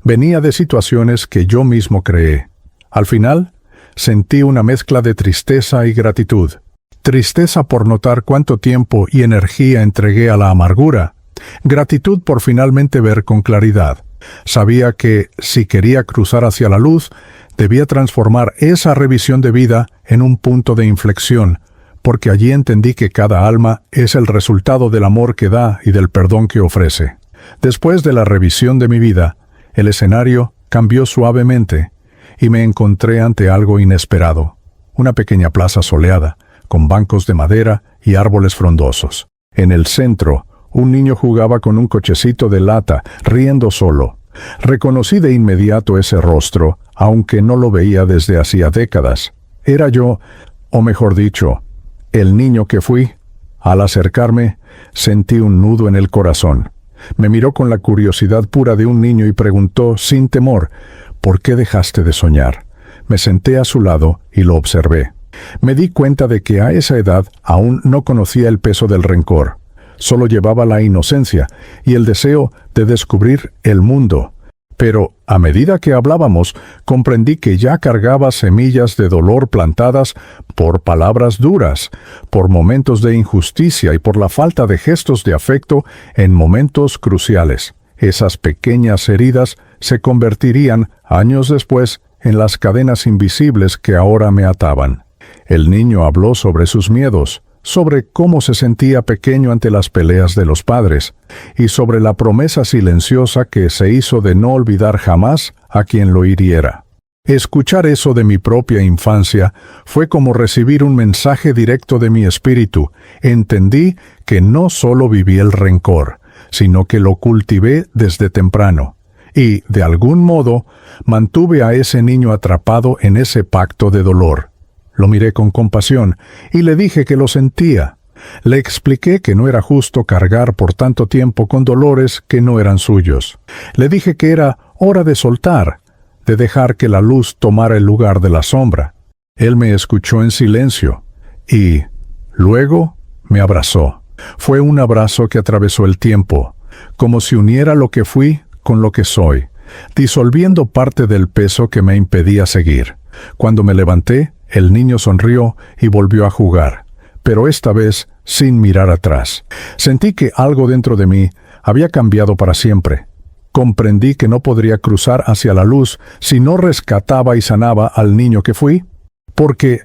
venía de situaciones que yo mismo creé. Al final, sentí una mezcla de tristeza y gratitud. Tristeza por notar cuánto tiempo y energía entregué a la amargura. Gratitud por finalmente ver con claridad. Sabía que, si quería cruzar hacia la luz, debía transformar esa revisión de vida en un punto de inflexión, porque allí entendí que cada alma es el resultado del amor que da y del perdón que ofrece. Después de la revisión de mi vida, el escenario cambió suavemente y me encontré ante algo inesperado. Una pequeña plaza soleada, con bancos de madera y árboles frondosos. En el centro, un niño jugaba con un cochecito de lata, riendo solo. Reconocí de inmediato ese rostro, aunque no lo veía desde hacía décadas. Era yo, o mejor dicho, el niño que fui. Al acercarme, sentí un nudo en el corazón. Me miró con la curiosidad pura de un niño y preguntó, sin temor: «¿Por qué dejaste de soñar?». Me senté a su lado y lo observé. Me di cuenta de que a esa edad aún no conocía el peso del rencor. Solo llevaba la inocencia y el deseo de descubrir el mundo. Pero, a medida que hablábamos, comprendí que ya cargaba semillas de dolor plantadas por palabras duras, por momentos de injusticia y por la falta de gestos de afecto en momentos cruciales. Esas pequeñas heridas se convertirían, años después, en las cadenas invisibles que ahora me ataban. El niño habló sobre sus miedos, sobre cómo se sentía pequeño ante las peleas de los padres, y sobre la promesa silenciosa que se hizo de no olvidar jamás a quien lo hiriera. Escuchar eso de mi propia infancia fue como recibir un mensaje directo de mi espíritu. Entendí que no solo viví el rencor, sino que lo cultivé desde temprano. Y, de algún modo, mantuve a ese niño atrapado en ese pacto de dolor. Lo miré con compasión y le dije que lo sentía. Le expliqué que no era justo cargar por tanto tiempo con dolores que no eran suyos. Le dije que era hora de soltar, de dejar que la luz tomara el lugar de la sombra. Él me escuchó en silencio y, luego, me abrazó. Fue un abrazo que atravesó el tiempo, como si uniera lo que fui con lo que soy, disolviendo parte del peso que me impedía seguir. Cuando me levanté, el niño sonrió y volvió a jugar, pero esta vez sin mirar atrás. Sentí que algo dentro de mí había cambiado para siempre. Comprendí que no podría cruzar hacia la luz si no rescataba y sanaba al niño que fui, porque,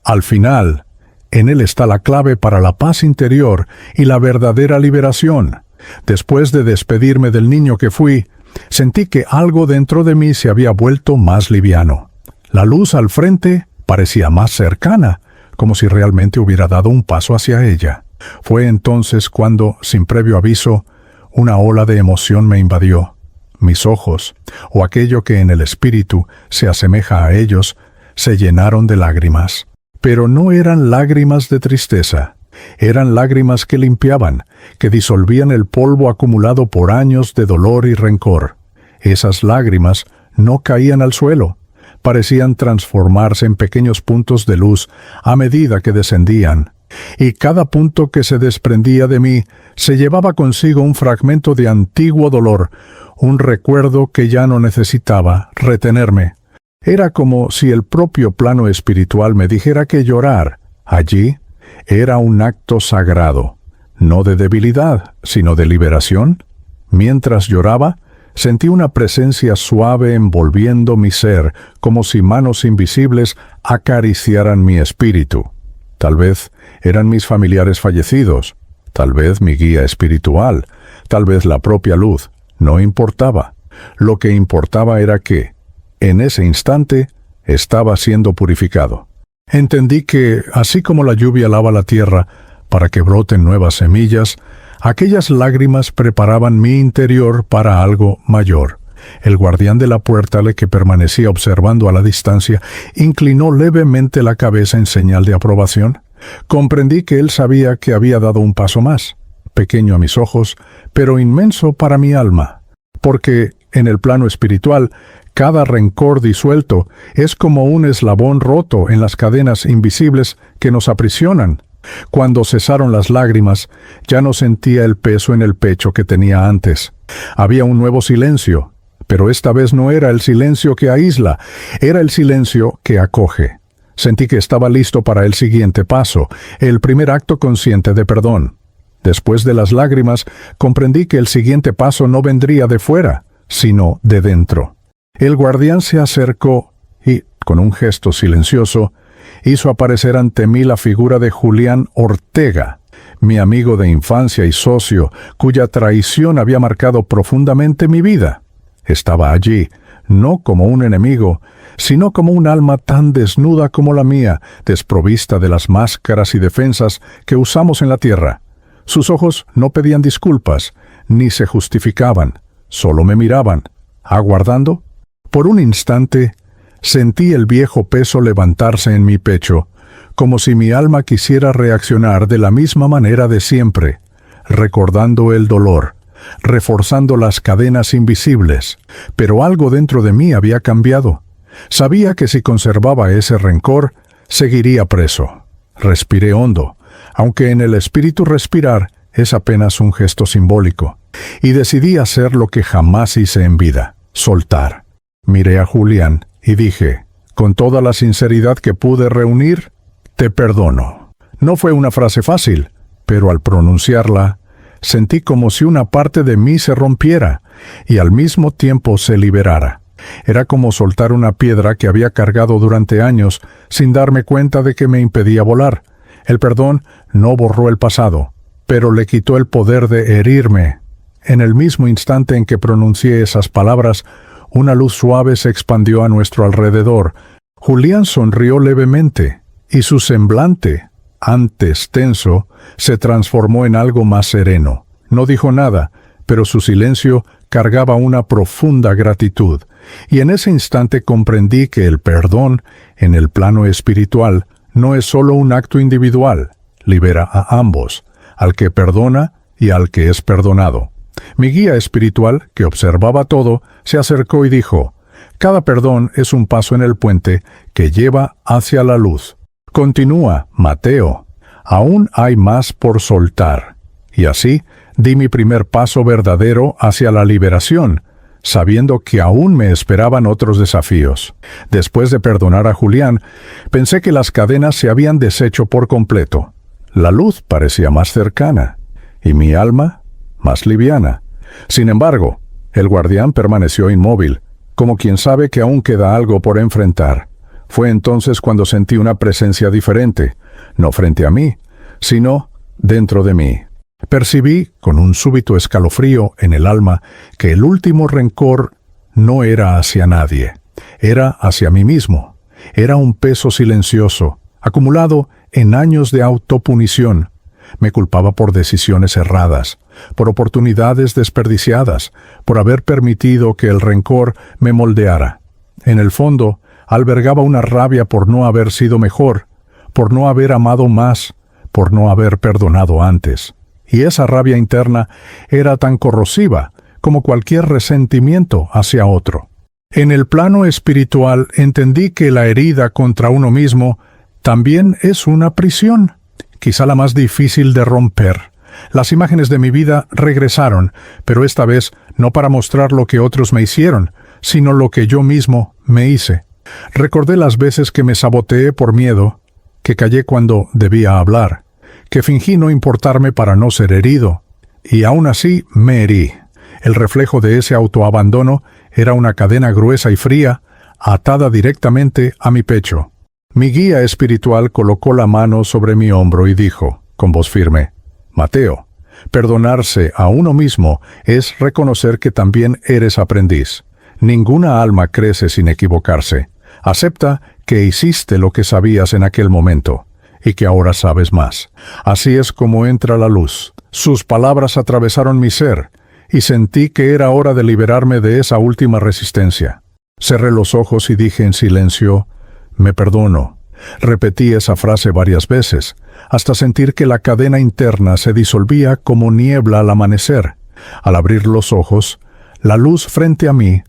al final, en él está la clave para la paz interior y la verdadera liberación. Después de despedirme del niño que fui, sentí que algo dentro de mí se había vuelto más liviano. La luz al frente parecía más cercana, como si realmente hubiera dado un paso hacia ella. Fue entonces cuando, sin previo aviso, una ola de emoción me invadió. Mis ojos, o aquello que en el espíritu se asemeja a ellos, se llenaron de lágrimas. Pero no eran lágrimas de tristeza. Eran lágrimas que limpiaban, que disolvían el polvo acumulado por años de dolor y rencor. Esas lágrimas no caían al suelo. Parecían transformarse en pequeños puntos de luz a medida que descendían, y cada punto que se desprendía de mí se llevaba consigo un fragmento de antiguo dolor, un recuerdo que ya no necesitaba retenerme. Era como si el propio plano espiritual me dijera que llorar, allí, era un acto sagrado, no de debilidad, sino de liberación. Mientras lloraba, sentí una presencia suave envolviendo mi ser, como si manos invisibles acariciaran mi espíritu. Tal vez eran mis familiares fallecidos, tal vez mi guía espiritual, tal vez la propia luz. No importaba. Lo que importaba era que, en ese instante, estaba siendo purificado. Entendí que, así como la lluvia lava la tierra para que broten nuevas semillas, aquellas lágrimas preparaban mi interior para algo mayor. El guardián de la puerta, que permanecía observando a la distancia, inclinó levemente la cabeza en señal de aprobación. Comprendí que él sabía que había dado un paso más, pequeño a mis ojos, pero inmenso para mi alma, porque, en el plano espiritual, cada rencor disuelto es como un eslabón roto en las cadenas invisibles que nos aprisionan. Cuando cesaron las lágrimas, ya no sentía el peso en el pecho que tenía antes. Había un nuevo silencio, pero esta vez no era el silencio que aísla, era el silencio que acoge. Sentí que estaba listo para el siguiente paso, el primer acto consciente de perdón. Después de las lágrimas, comprendí que el siguiente paso no vendría de fuera, sino de dentro. El guardián se acercó y, con un gesto silencioso, hizo aparecer ante mí la figura de Julián Ortega, mi amigo de infancia y socio, cuya traición había marcado profundamente mi vida. Estaba allí, no como un enemigo, sino como un alma tan desnuda como la mía, desprovista de las máscaras y defensas que usamos en la tierra. Sus ojos no pedían disculpas, ni se justificaban, solo me miraban, aguardando. Por un instante, sentí el viejo peso levantarse en mi pecho, como si mi alma quisiera reaccionar de la misma manera de siempre, recordando el dolor, reforzando las cadenas invisibles. Pero algo dentro de mí había cambiado. Sabía que si conservaba ese rencor, seguiría preso. Respiré hondo, aunque en el espíritu respirar es apenas un gesto simbólico, y decidí hacer lo que jamás hice en vida, soltar. Miré a Julián y dije, con toda la sinceridad que pude reunir, «Te perdono». No fue una frase fácil, pero al pronunciarla, sentí como si una parte de mí se rompiera, y al mismo tiempo se liberara. Era como soltar una piedra que había cargado durante años sin darme cuenta de que me impedía volar. El perdón no borró el pasado, pero le quitó el poder de herirme. En el mismo instante en que pronuncié esas palabras, una luz suave se expandió a nuestro alrededor. Julián sonrió levemente, y su semblante, antes tenso, se transformó en algo más sereno. No dijo nada, pero su silencio cargaba una profunda gratitud, y en ese instante comprendí que el perdón, en el plano espiritual, no es solo un acto individual, libera a ambos, al que perdona y al que es perdonado. Mi guía espiritual, que observaba todo, se acercó y dijo: «Cada perdón es un paso en el puente que lleva hacia la luz. Continúa, Mateo. Aún hay más por soltar». Y así di mi primer paso verdadero hacia la liberación, sabiendo que aún me esperaban otros desafíos. Después de perdonar a Julián, pensé que las cadenas se habían deshecho por completo. La luz parecía más cercana, y mi alma más liviana. Sin embargo, el guardián permaneció inmóvil, como quien sabe que aún queda algo por enfrentar. Fue entonces cuando sentí una presencia diferente, no frente a mí, sino dentro de mí. Percibí, con un súbito escalofrío en el alma, que el último rencor no era hacia nadie, era hacia mí mismo. Era un peso silencioso, acumulado en años de autopunición. Me culpaba por decisiones erradas, por oportunidades desperdiciadas, por haber permitido que el rencor me moldeara. En el fondo, albergaba una rabia por no haber sido mejor, por no haber amado más, por no haber perdonado antes. Y esa rabia interna era tan corrosiva como cualquier resentimiento hacia otro. En el plano espiritual entendí que la herida contra uno mismo también es una prisión, quizá la más difícil de romper. Las imágenes de mi vida regresaron, pero esta vez no para mostrar lo que otros me hicieron, sino lo que yo mismo me hice. Recordé las veces que me saboteé por miedo, que callé cuando debía hablar, que fingí no importarme para no ser herido, y aún así me herí. El reflejo de ese autoabandono era una cadena gruesa y fría, atada directamente a mi pecho. Mi guía espiritual colocó la mano sobre mi hombro y dijo, con voz firme: «Mateo, perdonarse a uno mismo es reconocer que también eres aprendiz. Ninguna alma crece sin equivocarse. Acepta que hiciste lo que sabías en aquel momento, y que ahora sabes más. Así es como entra la luz». Sus palabras atravesaron mi ser, y sentí que era hora de liberarme de esa última resistencia. Cerré los ojos y dije en silencio: «Me perdono». Repetí esa frase varias veces, hasta sentir que la cadena interna se disolvía como niebla al amanecer. Al abrir los ojos, la luz frente a mí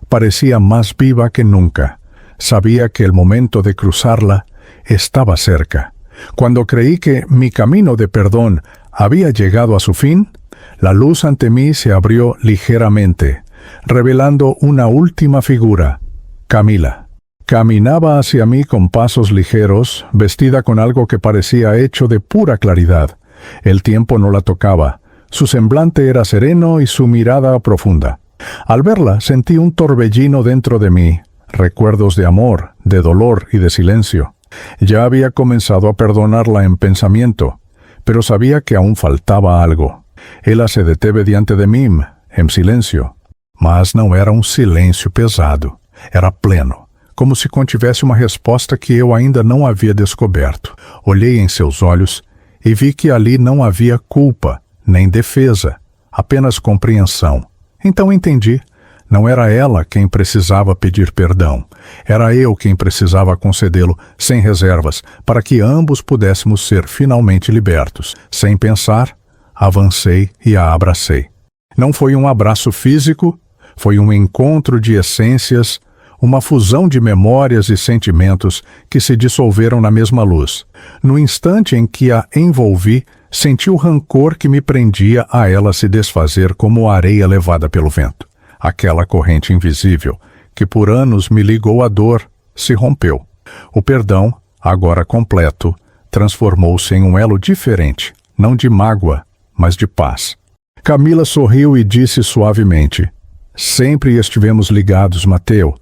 parecía más viva que nunca. Sabía que el momento de cruzarla estaba cerca. Cuando creí que mi camino de perdón había llegado a su fin, la luz ante mí se abrió ligeramente, revelando una última figura: Camila. Caminaba hacia mí con pasos ligeros, vestida con algo que parecía hecho de pura claridad. El tiempo no la tocaba. Su semblante era sereno y su mirada profunda. Al verla sentí un torbellino dentro de mí, recuerdos de amor, de dolor y de silencio. Ya había comenzado a perdonarla en pensamiento, pero sabía que aún faltaba algo. Ela se deteve diante de mim, em silêncio. Mas não era um silêncio pesado. Era pleno, como se contivesse uma resposta que eu ainda não havia descoberto. Olhei em seus olhos e vi que ali não havia culpa, nem defesa, apenas compreensão. Então entendi. Não era ela quem precisava pedir perdão. Era eu quem precisava concedê-lo sem reservas, para que ambos pudéssemos ser finalmente libertos. Sem pensar, avancei e a abracei. Não foi um abraço físico, foi um encontro de essências, uma fusão de memórias e sentimentos que se dissolveram na mesma luz. No instante em que a envolvi, senti o rancor que me prendia a ela se desfazer como areia levada pelo vento. Aquela corrente invisível, que por anos me ligou à dor, se rompeu. O perdão, agora completo, transformou-se em um elo diferente, não de mágoa, mas de paz. Camila sorriu e disse suavemente: Sempre estivemos ligados, Mateo,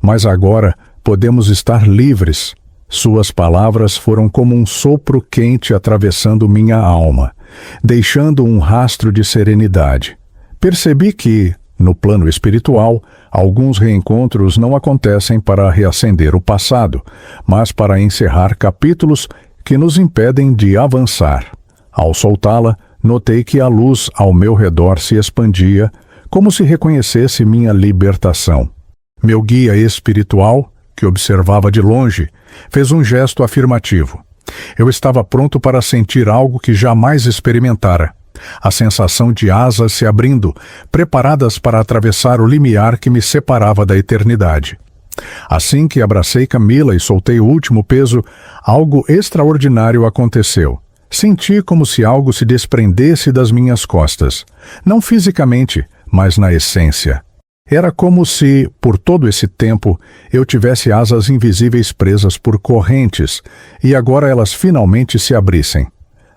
mas agora podemos estar livres. Suas palavras foram como um sopro quente atravessando minha alma, deixando um rastro de serenidade. Percebi que, no plano espiritual, alguns reencontros não acontecem para reacender o passado, mas para encerrar capítulos que nos impedem de avançar. Ao soltá-la, notei que a luz ao meu redor se expandia, como se reconhecesse minha libertação. Meu guia espiritual, que observava de longe, fez um gesto afirmativo. Eu estava pronto para sentir algo que jamais experimentara. A sensação de asas se abrindo, preparadas para atravessar o limiar que me separava da eternidade. Assim que abracei Camila e soltei o último peso, algo extraordinário aconteceu. Senti como se algo se desprendesse das minhas costas. Não fisicamente, mas na essência. Era como se, por todo esse tempo, eu tivesse asas invisíveis presas por correntes, e agora elas finalmente se abrissem.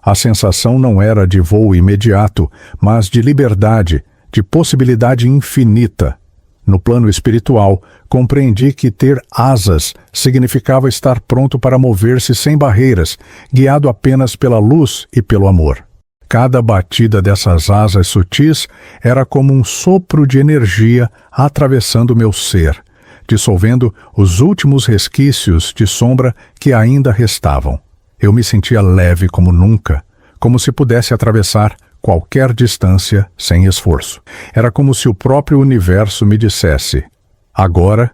A sensação não era de voo imediato, mas de liberdade, de possibilidade infinita. No plano espiritual, compreendi que ter asas significava estar pronto para mover-se sem barreiras, guiado apenas pela luz e pelo amor. Cada batida dessas asas sutis era como um sopro de energia atravessando meu ser, dissolvendo os últimos resquícios de sombra que ainda restavam. Eu me sentia leve como nunca, como se pudesse atravessar qualquer distância sem esforço. Era como se o próprio universo me dissesse: agora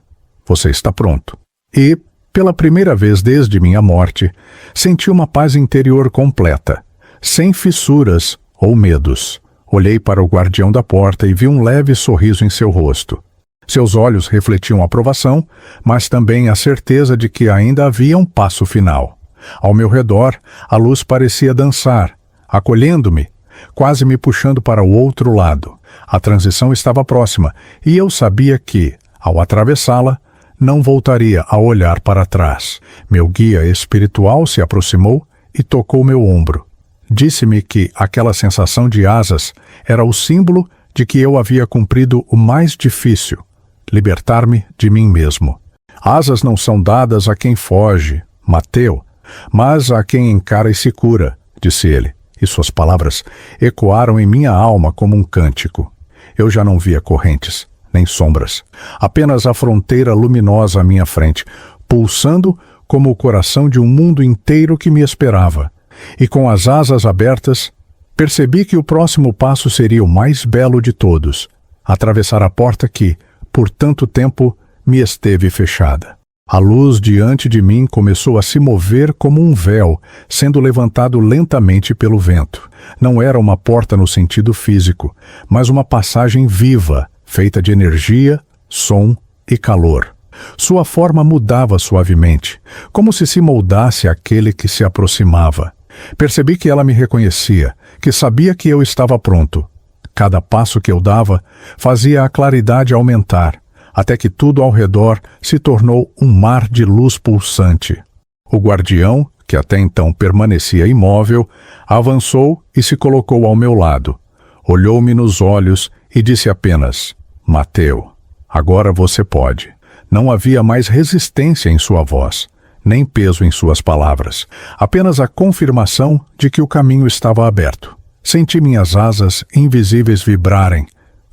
você está pronto. E, pela primeira vez desde minha morte, senti uma paz interior completa, sem fissuras ou medos. Olhei para o guardião da porta e vi um leve sorriso em seu rosto. Seus olhos refletiam aprovação, mas também a certeza de que ainda havia um passo final. Ao meu redor, a luz parecia dançar, acolhendo-me, quase me puxando para o outro lado. A transição estava próxima, e eu sabia que, ao atravessá-la, não voltaria a olhar para trás. Meu guia espiritual se aproximou e tocou meu ombro. Disse-me que aquela sensação de asas era o símbolo de que eu havia cumprido o mais difícil, libertar-me de mim mesmo. Asas não são dadas a quem foge, Mateo, mas a quem encara e se cura, disse ele, e suas palavras ecoaram em minha alma como um cântico. Eu já não via correntes, nem sombras, apenas a fronteira luminosa à minha frente, pulsando como o coração de um mundo inteiro que me esperava. E com as asas abertas, percebi que o próximo passo seria o mais belo de todos, atravessar a porta que, por tanto tempo, me esteve fechada. A luz diante de mim começou a se mover como um véu, sendo levantado lentamente pelo vento. Não era uma porta no sentido físico, mas uma passagem viva, feita de energia, som e calor. Sua forma mudava suavemente, como se moldasse àquele que se aproximava. Percebi que ela me reconhecia, que sabia que eu estava pronto. Cada passo que eu dava fazia a claridade aumentar, até que tudo ao redor se tornou um mar de luz pulsante. O guardião, que até então permanecia imóvel, avançou e se colocou ao meu lado. Olhou-me nos olhos e disse apenas: Mateo, agora você pode. Não havia mais resistência em sua voz, nem peso em suas palavras, apenas a confirmação de que o caminho estava aberto. Senti minhas asas invisíveis vibrarem,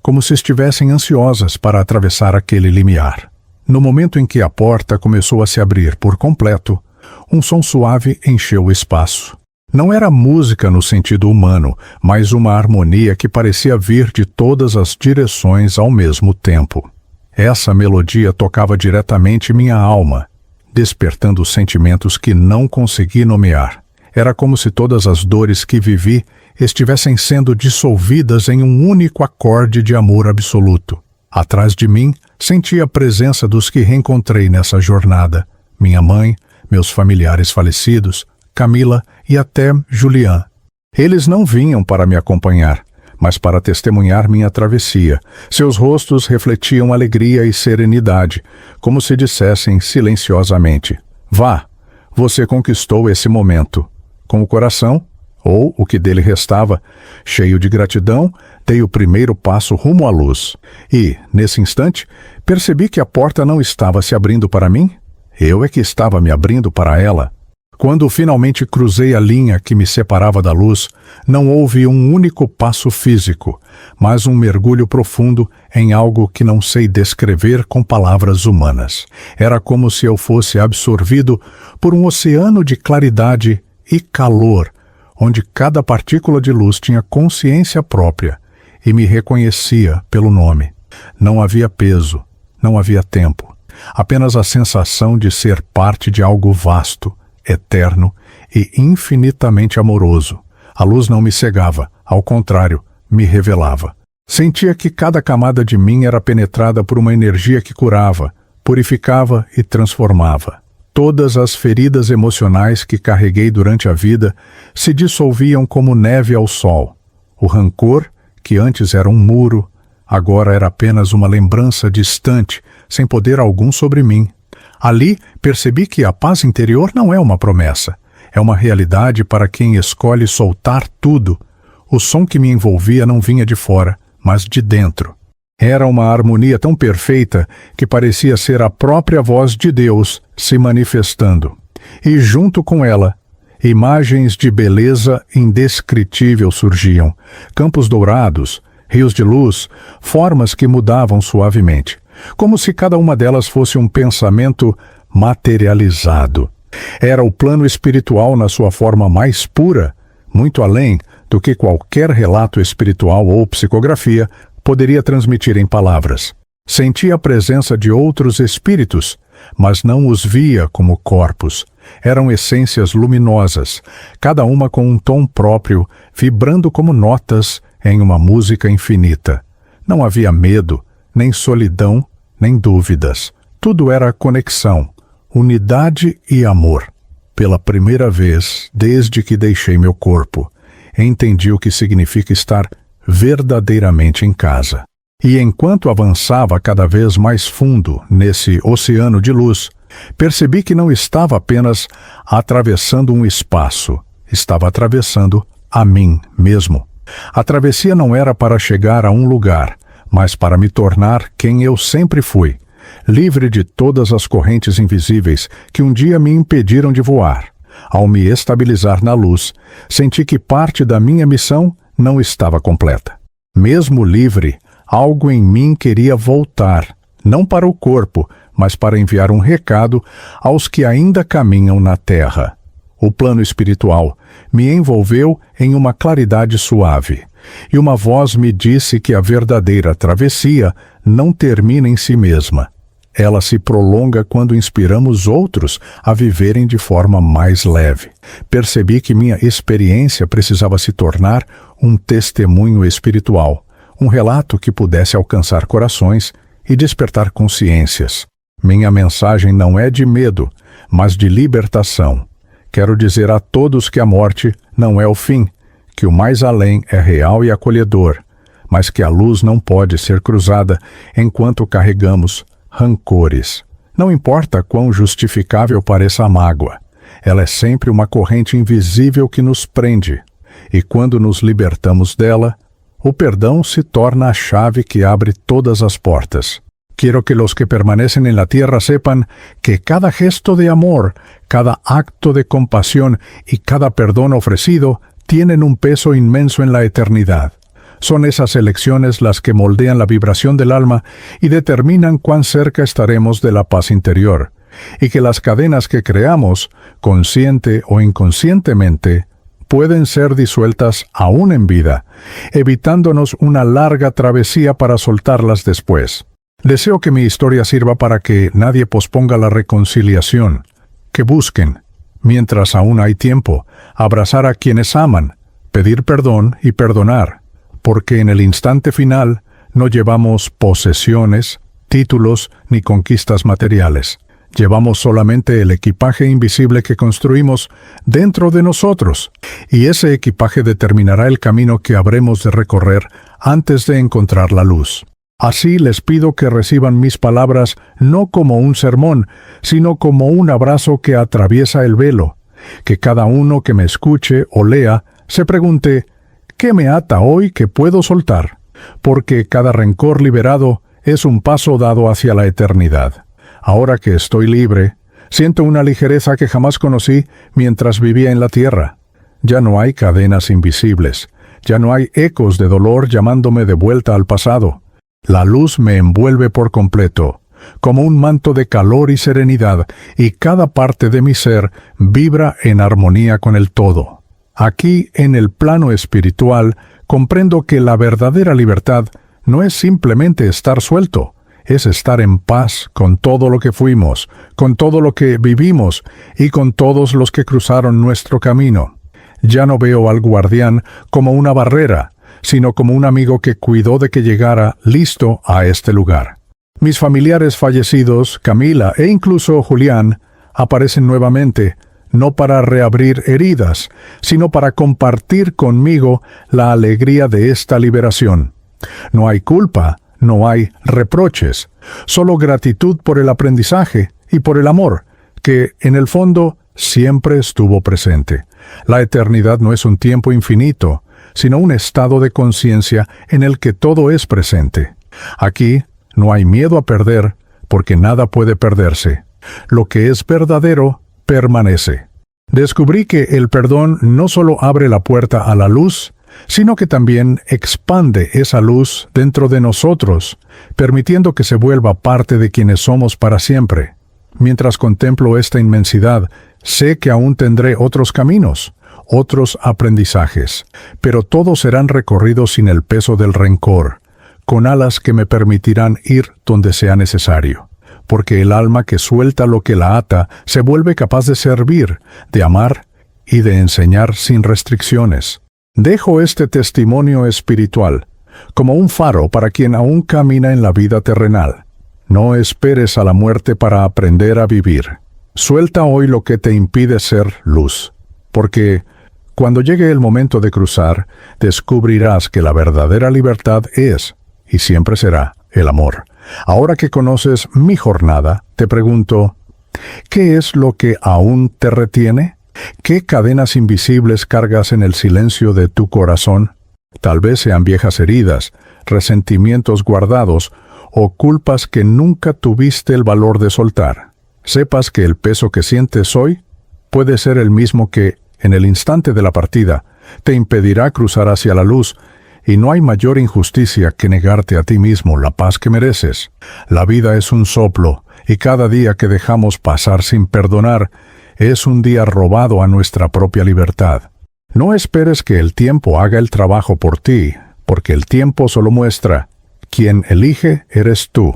como se estivessem ansiosas para atravessar aquele limiar. No momento em que a porta começou a se abrir por completo, um som suave encheu o espaço. Não era música no sentido humano, mas uma harmonia que parecia vir de todas as direções ao mesmo tempo. Essa melodia tocava diretamente minha alma, despertando sentimentos que não consegui nomear. Era como se todas as dores que vivi estivessem sendo dissolvidas em um único acorde de amor absoluto. Atrás de mim, senti a presença dos que reencontrei nessa jornada. Minha mãe, meus familiares falecidos, Camila e até Julian. Eles não vinham para me acompanhar, mas para testemunhar minha travessia. Seus rostos refletiam alegria e serenidade, como se dissessem silenciosamente: Vá, você conquistou esse momento. Com o coração, ou o que dele restava. Cheio de gratidão, dei o primeiro passo rumo à luz. E, nesse instante, percebi que a porta não estava se abrindo para mim. Eu é que estava me abrindo para ela. Quando finalmente cruzei a linha que me separava da luz, não houve um único passo físico, mas um mergulho profundo em algo que não sei descrever com palavras humanas. Era como se eu fosse absorvido por um oceano de claridade e calor, onde cada partícula de luz tinha consciência própria e me reconhecia pelo nome. Não havia peso, não havia tempo, apenas a sensação de ser parte de algo vasto, eterno e infinitamente amoroso. A luz não me cegava, ao contrário, me revelava. Sentia que cada camada de mim era penetrada por uma energia que curava, purificava e transformava. Todas as feridas emocionais que carreguei durante a vida se dissolviam como neve ao sol. O rancor, que antes era um muro, agora era apenas uma lembrança distante, sem poder algum sobre mim. Ali, percebi que a paz interior não é uma promessa. É uma realidade para quem escolhe soltar tudo. O som que me envolvia não vinha de fora, mas de dentro. Era uma harmonia tão perfeita que parecia ser a própria voz de Deus se manifestando. E junto com ela, imagens de beleza indescritível surgiam. Campos dourados, rios de luz, formas que mudavam suavemente, como se cada uma delas fosse um pensamento materializado. Era o plano espiritual na sua forma mais pura, muito além do que qualquer relato espiritual ou psicografia poderia transmitir em palavras. Sentia a presença de outros espíritos, mas não os via como corpos. Eram essências luminosas, cada uma com um tom próprio, vibrando como notas em uma música infinita. Não havia medo, nem solidão, nem dúvidas. Tudo era conexão, unidade e amor. Pela primeira vez, desde que deixei meu corpo, entendi o que significa estar verdadeiramente em casa. E enquanto avançava cada vez mais fundo nesse oceano de luz, percebi que não estava apenas atravessando um espaço, estava atravessando a mim mesmo. A travessia não era para chegar a um lugar, mas para me tornar quem eu sempre fui, livre de todas as correntes invisíveis que um dia me impediram de voar. Ao me estabilizar na luz, senti que parte da minha missão não estava completa. Mesmo livre, algo em mim queria voltar, não para o corpo, mas para enviar um recado aos que ainda caminham na terra. O plano espiritual me envolveu em uma claridade suave, e uma voz me disse que a verdadeira travessia não termina em si mesma. Ela se prolonga quando inspiramos outros a viverem de forma mais leve. Percebi que minha experiência precisava se tornar um testemunho espiritual, um relato que pudesse alcançar corações e despertar consciências. Minha mensagem não é de medo, mas de libertação. Quero dizer a todos que a morte não é o fim, que o mais além é real e acolhedor, mas que a luz não pode ser cruzada enquanto carregamos rancores. Não importa quão justificável pareça a mágoa, ela é sempre uma corrente invisível que nos prende, e quando nos libertamos dela, o perdão se torna a chave que abre todas as portas. Quiero que los que permanecen en la tierra sepan que cada gesto de amor, cada acto de compasión y cada perdón ofrecido tienen un peso inmenso en la eternidad. Son esas elecciones las que moldean la vibración del alma y determinan cuán cerca estaremos de la paz interior, y que las cadenas que creamos, consciente o inconscientemente, pueden ser disueltas aún en vida, evitándonos una larga travesía para soltarlas después. Deseo que mi historia sirva para que nadie posponga la reconciliación, que busquen, mientras aún hay tiempo, abrazar a quienes aman, pedir perdón y perdonar, porque en el instante final no llevamos posesiones, títulos ni conquistas materiales. Llevamos solamente el equipaje invisible que construimos dentro de nosotros, y ese equipaje determinará el camino que habremos de recorrer antes de encontrar la luz. Así les pido que reciban mis palabras no como un sermón, sino como un abrazo que atraviesa el velo, que cada uno que me escuche o lea se pregunte, ¿qué me ata hoy que puedo soltar? Porque cada rencor liberado es un paso dado hacia la eternidad. Ahora que estoy libre, siento una ligereza que jamás conocí mientras vivía en la tierra. Ya no hay cadenas invisibles, ya no hay ecos de dolor llamándome de vuelta al pasado. La luz me envuelve por completo, como un manto de calor y serenidad, y cada parte de mi ser vibra en armonía con el todo. Aquí, en el plano espiritual, comprendo que la verdadera libertad no es simplemente estar suelto, es estar en paz con todo lo que fuimos, con todo lo que vivimos y con todos los que cruzaron nuestro camino. Ya no veo al guardián como una barrera, sino como un amigo que cuidó de que llegara listo a este lugar. Mis familiares fallecidos, Camila e incluso Julián, aparecen nuevamente, no para reabrir heridas, sino para compartir conmigo la alegría de esta liberación. No hay culpa, no hay reproches, solo gratitud por el aprendizaje y por el amor, que, en el fondo, siempre estuvo presente. La eternidad no es un tiempo infinito, sino un estado de conciencia en el que todo es presente. Aquí no hay miedo a perder, porque nada puede perderse. Lo que es verdadero permanece. Descubrí que el perdón no solo abre la puerta a la luz, sino que también expande esa luz dentro de nosotros, permitiendo que se vuelva parte de quienes somos para siempre. Mientras contemplo esta inmensidad, sé que aún tendré otros caminos, otros aprendizajes, pero todos serán recorridos sin el peso del rencor, con alas que me permitirán ir donde sea necesario. Porque el alma que suelta lo que la ata se vuelve capaz de servir, de amar y de enseñar sin restricciones. Dejo este testimonio espiritual como un faro para quien aún camina en la vida terrenal. No esperes a la muerte para aprender a vivir. Suelta hoy lo que te impide ser luz, porque cuando llegue el momento de cruzar, descubrirás que la verdadera libertad es, y siempre será, el amor. Ahora que conoces mi jornada, te pregunto, ¿qué es lo que aún te retiene? ¿Qué cadenas invisibles cargas en el silencio de tu corazón? Tal vez sean viejas heridas, resentimientos guardados o culpas que nunca tuviste el valor de soltar. Sepas que el peso que sientes hoy puede ser el mismo que, en el instante de la partida, te impedirá cruzar hacia la luz, y no hay mayor injusticia que negarte a ti mismo la paz que mereces. La vida es un soplo, y cada día que dejamos pasar sin perdonar es un día robado a nuestra propia libertad. No esperes que el tiempo haga el trabajo por ti, porque el tiempo solo muestra. Quien elige eres tú.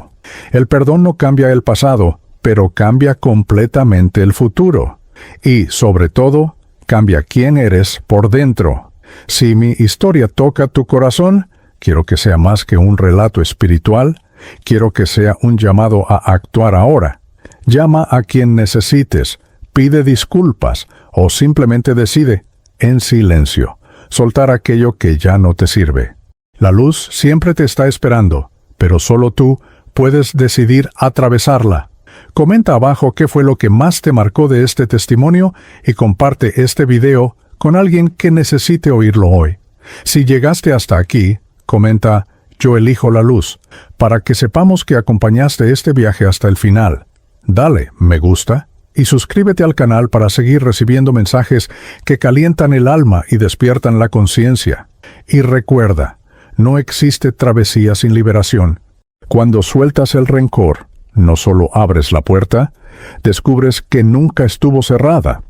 El perdón no cambia el pasado, pero cambia completamente el futuro. Y, sobre todo, cambia quién eres por dentro. Si mi historia toca tu corazón, quiero que sea más que un relato espiritual, quiero que sea un llamado a actuar ahora. Llama a quien necesites, pide disculpas o simplemente decide, en silencio, soltar aquello que ya no te sirve. La luz siempre te está esperando, pero solo tú puedes decidir atravesarla. Comenta abajo qué fue lo que más te marcó de este testimonio y comparte este video con alguien que necesite oírlo hoy. Si llegaste hasta aquí, comenta «Yo elijo la luz», para que sepamos que acompañaste este viaje hasta el final. Dale me gusta y suscríbete al canal para seguir recibiendo mensajes que calientan el alma y despiertan la conciencia. Y recuerda, no existe travesía sin liberación. Cuando sueltas el rencor, no solo abres la puerta, descubres que nunca estuvo cerrada.